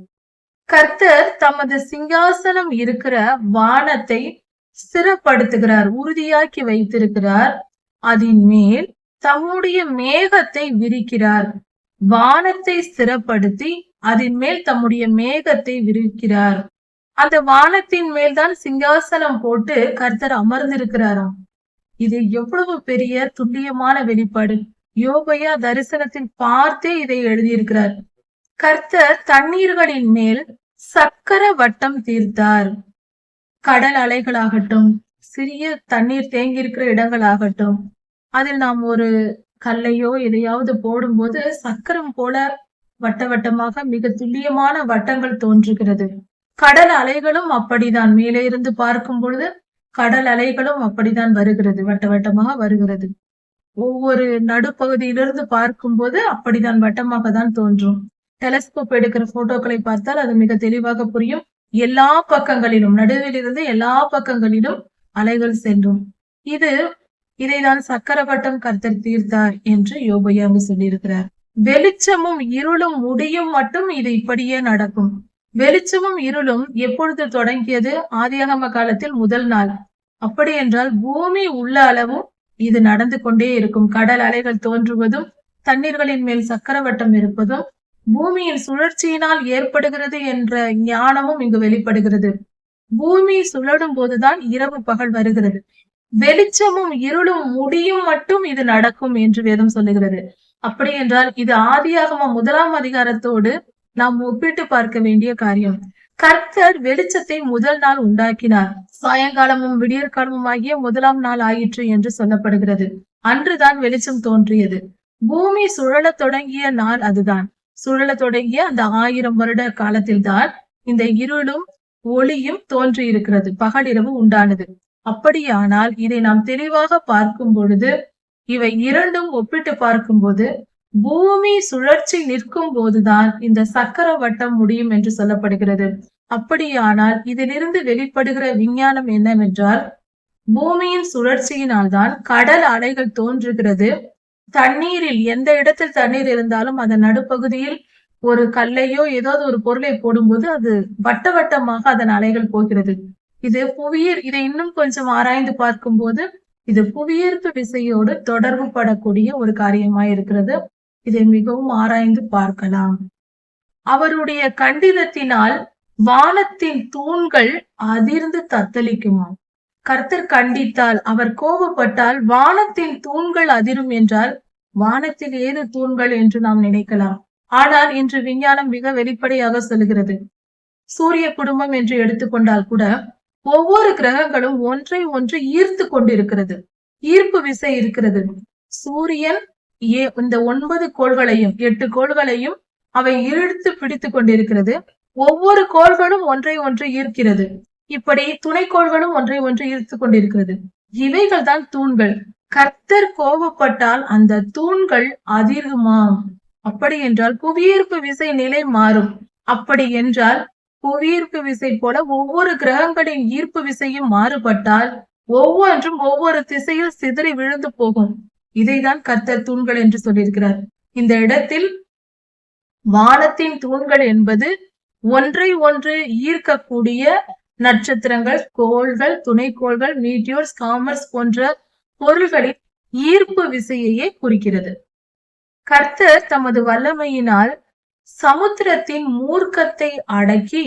கர்த்தர் தமது சிங்காசனம் இருக்கிற வானத்தை ஸ்திரப்படுத்துகிறார், உறுதியாக்கி வைத்திருக்கிறார். அதன் மேல் தம்முடைய மேகத்தை விரிக்கிறார். வானத்தை ஸ்திரப்படுத்தி அதன் மேல் தம்முடைய மேகத்தை விரிக்கிறார். அந்த வானத்தின் மேல்தான் சிங்காசனம் போட்டு கர்த்தர் அமர்ந்திருக்கிறாராம். இது எவ்வளவு பெரிய துல்லியமான வெளிப்பாடு. யோபையா தரிசனத்தில் பார்த்தே இதை எழுதியிருக்கிறார். கர்த்தர் தண்ணீர்களின் மேல் சக்கர வட்டம் தீர்த்தார். கடல் அலைகளாகட்டும், சிறிய தண்ணீர் தேங்கி இருக்கிற இடங்களாகட்டும், அதில் நாம் ஒரு கல்லையோ எதையாவது போடும்போது சக்கரம் போல வட்ட வட்டமாக மிக துல்லியமான வட்டங்கள் தோன்றுகிறது. கடல் அலைகளும் அப்படிதான். மேலே இருந்து பார்க்கும் பொழுது கடல் அலைகளும் அப்படித்தான் வருகிறது, வட்ட வட்டமாக வருகிறது. ஒவ்வொரு நடுப்பகுதியிலிருந்து பார்க்கும்போது அப்படிதான் வட்டமாக தான் தோன்றும். டெலஸ்கோப் எடுக்கிற போட்டோக்களை பார்த்தால் அது மிக தெளிவாக புரியும். எல்லா பக்கங்களிலும், நடுவில் இருந்து எல்லா பக்கங்களிலும் அலைகள் செல்லும். இதைதான் சக்கரவட்டம் கர்த்தர் தீர்த்தார் என்று யோபையா சொல்லியிருக்கிறார். வெளிச்சமும் இருளும் முடியும் மட்டும் இது இப்படியே நடக்கும். வெளிச்சமும் இருளும் எப்பொழுது தொடங்கியது? ஆதியாகம காலத்தில் முதல் நாள். அப்படி என்றால் பூமி உள்ள அளவும் இது நடந்து கொண்டே இருக்கும். கடல் அலைகள் தோன்றுவதும், தண்ணீர்களின் மேல் சக்கரவட்டம் இருப்பதும், பூமியின் சுழற்சியினால் ஏற்படுகிறது என்ற ஞானமும் இங்கு வெளிப்படுகிறது. பூமி சுழலும் போதுதான் இரவு பகல் வருகிறது. வெளிச்சமும் இருளும் முடியும் மட்டும் இது நடக்கும் என்று வேதம் சொல்லுகிறது. அப்படி என்றால் இது ஆதியாகமம் 1ஆம் அதிகாரத்தோடு நாம் ஒப்பிட்டு பார்க்க வேண்டிய காரியம். கர்த்தர் வெளிச்சத்தை முதல் நாள் உண்டாக்கினார். சாயங்காலமும் விடியற்காலமும் ஆகிய 1ஆம் நாள் ஆயிற்று என்று சொல்லப்படுகிறது. அன்றுதான் வெளிச்சம் தோன்றியது. பூமி சுழலத் தொடங்கிய நாள் அதுதான். சுழலத் தொடங்கிய அந்த 1000 வருட காலத்தில் தான் இந்த இருளும் ஒளியும் தோன்றி இருக்கிறது. பகலிரவு உண்டானது. அப்படியானால் இதை நாம் தெளிவாக பார்க்கும் பொழுது, இவை இரண்டும் ஒப்பிட்டு பார்க்கும்போது, பூமி சுழற்சி நிற்கும் போதுதான் இந்த சக்கர வட்டம் முடியும் என்று சொல்லப்படுகிறது. அப்படியானால் இதிலிருந்து வெளிப்படுகிற விஞ்ஞானம் என்னவென்றால், பூமியின் சுழற்சியினால் தான் கடல் அலைகள் தோன்றுகிறது. தண்ணீரில் எந்த இடத்தில் தண்ணீர் இருந்தாலும் அதன் நடுப்பகுதியில் ஒரு கல்லையோ ஏதாவது ஒரு பொருளை போடும்போது அது வட்ட வட்டமாக அதன் அலைகள் போகிறது. இதை இன்னும் கொஞ்சம் ஆராய்ந்து பார்க்கும் போது இது புவியீர்ப்பு விசையோடு தொடர்பு படக்கூடிய ஒரு காரியமாய் இருக்கிறது. இதை மிகவும் ஆராய்ந்து பார்க்கலாம். அவருடைய கண்டிதத்தினால் வானத்தின் தூண்கள் அதிர்ந்து தத்தளிக்குமா? கர்த்தர் கண்டித்தால், அவர் கோபப்பட்டால் வானத்தின் தூண்கள் அதிரும் என்றால் வானத்தில் ஏது தூண்கள் என்று நாம் நினைக்கலாம். ஆனால் இன்று விஞ்ஞானம் மிக வெளிப்படையாக சொல்லுகிறது. சூரிய குடும்பம் என்று எடுத்துக்கொண்டால் கூட ஒவ்வொரு கிரகங்களும் ஒன்றை ஒன்று ஈர்த்து கொண்டிருக்கிறது. ஈர்ப்பு விசை இருக்கிறது. சூரியன் இந்த 9 கோள்களையும் 8 கோள்களையும் அவை இழுத்து பிடித்து கொண்டிருக்கிறது. ஒவ்வொரு கோள்களும் ஒன்றை ஒன்று ஈர்க்கிறது. இப்படி துணைக்கோள்களும் ஒன்றை ஒன்று ஈர்த்து கொண்டிருக்கிறது. இவைகள் தான் தூண்கள். கர்த்தர் கோபப்பட்டால் அந்த தூண்கள் அதிருமாம். அப்படி என்றால் புவியீர்ப்பு விசை நிலை மாறும். அப்படி என்றால் புவியீர்ப்பு விசை போல ஒவ்வொரு கிரகங்களின் ஈர்ப்பு விசையும் மாறுபட்டால் ஒவ்வொன்றும் ஒவ்வொரு திசையில் சிதறி விழுந்து போகும். இதைதான் கர்த்தர் தூண்கள் என்று சொல்லியிருக்கிறார். இந்த இடத்தில் வானத்தின் தூண்கள் என்பது ஒன்றை ஒன்று ஈர்க்கக்கூடிய நட்சத்திரங்கள், கோள்கள், துணைக்கோள்கள், மீட்டியோர்ஸ், காமர்ஸ் போன்ற பொருள்களின் ஈர்ப்பு விசையையே குறிக்கிறது. கர்த்தர் தமது வல்லமையினால் சமுத்திரத்தின் மூர்க்கத்தை அடக்கி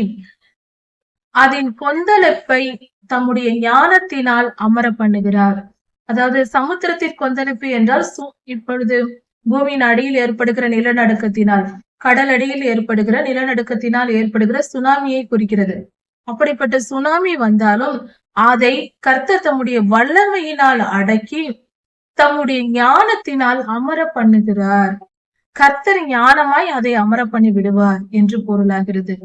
அதன் கொந்தளிப்பை தம்முடைய ஞானத்தினால் அமர பண்ணுகிறார். அதாவது சமுத்திரத்தின் கொந்தளிப்பு என்றால் இப்பொழுது பூமியின் அடியில் ஏற்படுகிற நிலநடுக்கத்தினால், கடல் அடியில் ஏற்படுகிற நிலநடுக்கத்தினால் ஏற்படுகிற சுனாமியை குறிக்கிறது. அப்படிப்பட்ட சுனாமி வந்தாலும் அதை கர்த்தர் தம்முடைய வல்லமையினால் அடக்கி தம்முடைய ஞானத்தினால் அமர பண்ணுகிறார். கர்த்தர் ஞானமாய் அதை அமர பண்ணி விடுவார் என்று பொருளாகிறது.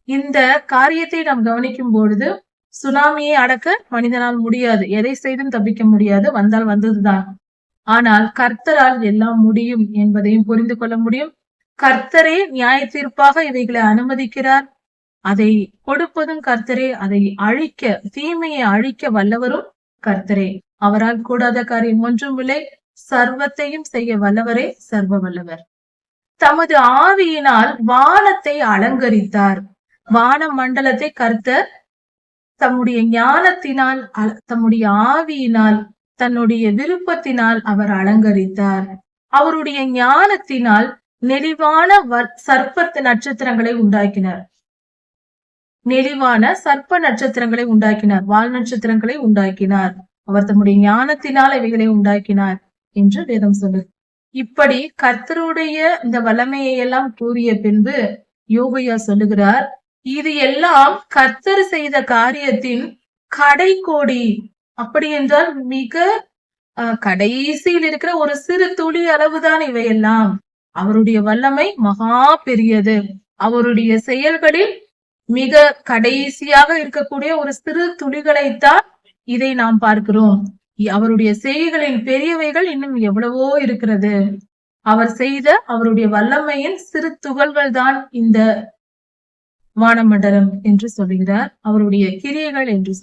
இந்த காரியத்தை நாம் கவனிக்கும் பொழுது சுனாமியை அடக்க மனிதனால் முடியாது, எதை செய்தும் தப்பிக்க முடியாது, வந்தால் வந்ததுதான். ஆனால் கர்த்தரால் எல்லாம் முடியும் என்பதையும் புரிந்து கொள்ள முடியும். கர்த்தரே நியாய தீர்ப்பாக இவைகளை அனுமதிக்கிறார். அதை கொடுப்பதும் கர்த்தரே, அதை அழிக்க, தீமையை அழிக்க வல்லவரும் கர்த்தரே. அவரால் கூடாத காரியம் ஒன்றும் இல்லை. சர்வத்தையும் செய்ய வல்லவரே சர்வ வல்லவர். தமது ஆவியினால் வானத்தை அலங்கரித்தார். வான மண்டலத்தை கர்த்தர் தம்முடைய ஞானத்தினால், தம்முடைய ஆவியினால், தன்னுடைய விருப்பத்தினால் அவர் அலங்கரித்தார். அவருடைய ஞானத்தினால் நெளிவான சர்ப்பத்து நட்சத்திரங்களை உண்டாக்கினார். நெளிவான சர்ப்ப நட்சத்திரங்களை உண்டாக்கினார், வால் நட்சத்திரங்களை உண்டாக்கினார். அவர் தம்முடைய ஞானத்தினால் இவைகளை உண்டாக்கினார் என்று வேதம் சொல்லுது. இப்படி கர்த்தருடைய இந்த வல்லமையை எல்லாம் கூறிய பின்பு யோபையா சொல்லுகிறார், இது எல்லாம் கர்த்தர் செய்த காரியத்தின் கடைக்கோடி. அப்படி என்றால் மிக கடைசியில் இருக்கிற ஒரு சிறு துளி அளவுதான் இவையெல்லாம். அவருடைய வல்லமை மகா பெரியது. அவருடைய செயல்களில் மிக கடைசியாக இருக்கக்கூடிய ஒரு சிறு துளிகளைத்தான் இதை நாம் பார்க்கிறோம். அவருடைய செய்கைகளின் பெரியவைகள் இன்னும் எவ்வளவோ இருக்கிறது. அவர் செய்த அவருடைய வல்லமையின் சிறு துகள்கள் தான் இந்த வானமண்டலம் என்று சொல்கிறார். அவருடைய கிரியைகள் என்று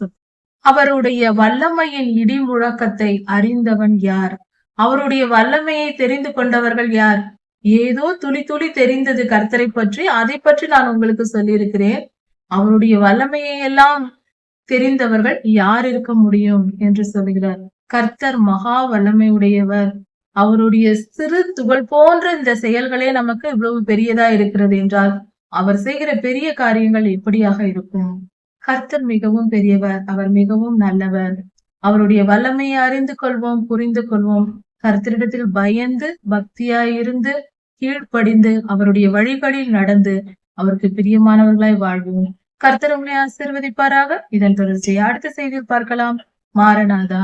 அவருடைய வல்லமையின் இடி முழக்கத்தை அறிந்தவன் யார்? அவருடைய வல்லமையை தெரிந்து கொண்டவர்கள் யார்? ஏதோ துளி துளி தெரிந்தது கர்த்தரை பற்றி, அதை பற்றி நான் உங்களுக்கு சொல்லியிருக்கிறேன். அவருடைய வல்லமையை எல்லாம் தெரிந்தவர்கள் யார் இருக்க முடியும் என்று சொல்கிறார். கர்த்தர் மகா வல்லமை உடையவர். அவருடைய சிறு துகள் போன்ற இந்த செயல்களே நமக்கு இவ்வளவு பெரியதா இருக்கிறது என்றால் அவர் செய்கிற பெரிய காரியங்கள் எப்படியாக இருக்கும்? கர்த்தர் மிகவும் பெரியவர், அவர் மிகவும் நல்லவர். அவருடைய வல்லமையை அறிந்து கொள்வோம், புரிந்து கொள்வோம். கர்த்தரிடத்தில் பயந்து பக்தியாயிருந்து கீழ்ப்படிந்து அவருடைய வழிகளில் நடந்து அவருக்கு பிரியமானவர்களாய் வாழ்வோம். கர்த்தர் உங்களை ஆசீர்வதிப்பாராக. இதன் தொடர்ச்சியை அடுத்த செய்தியில் பார்க்கலாம். மாரநாதா.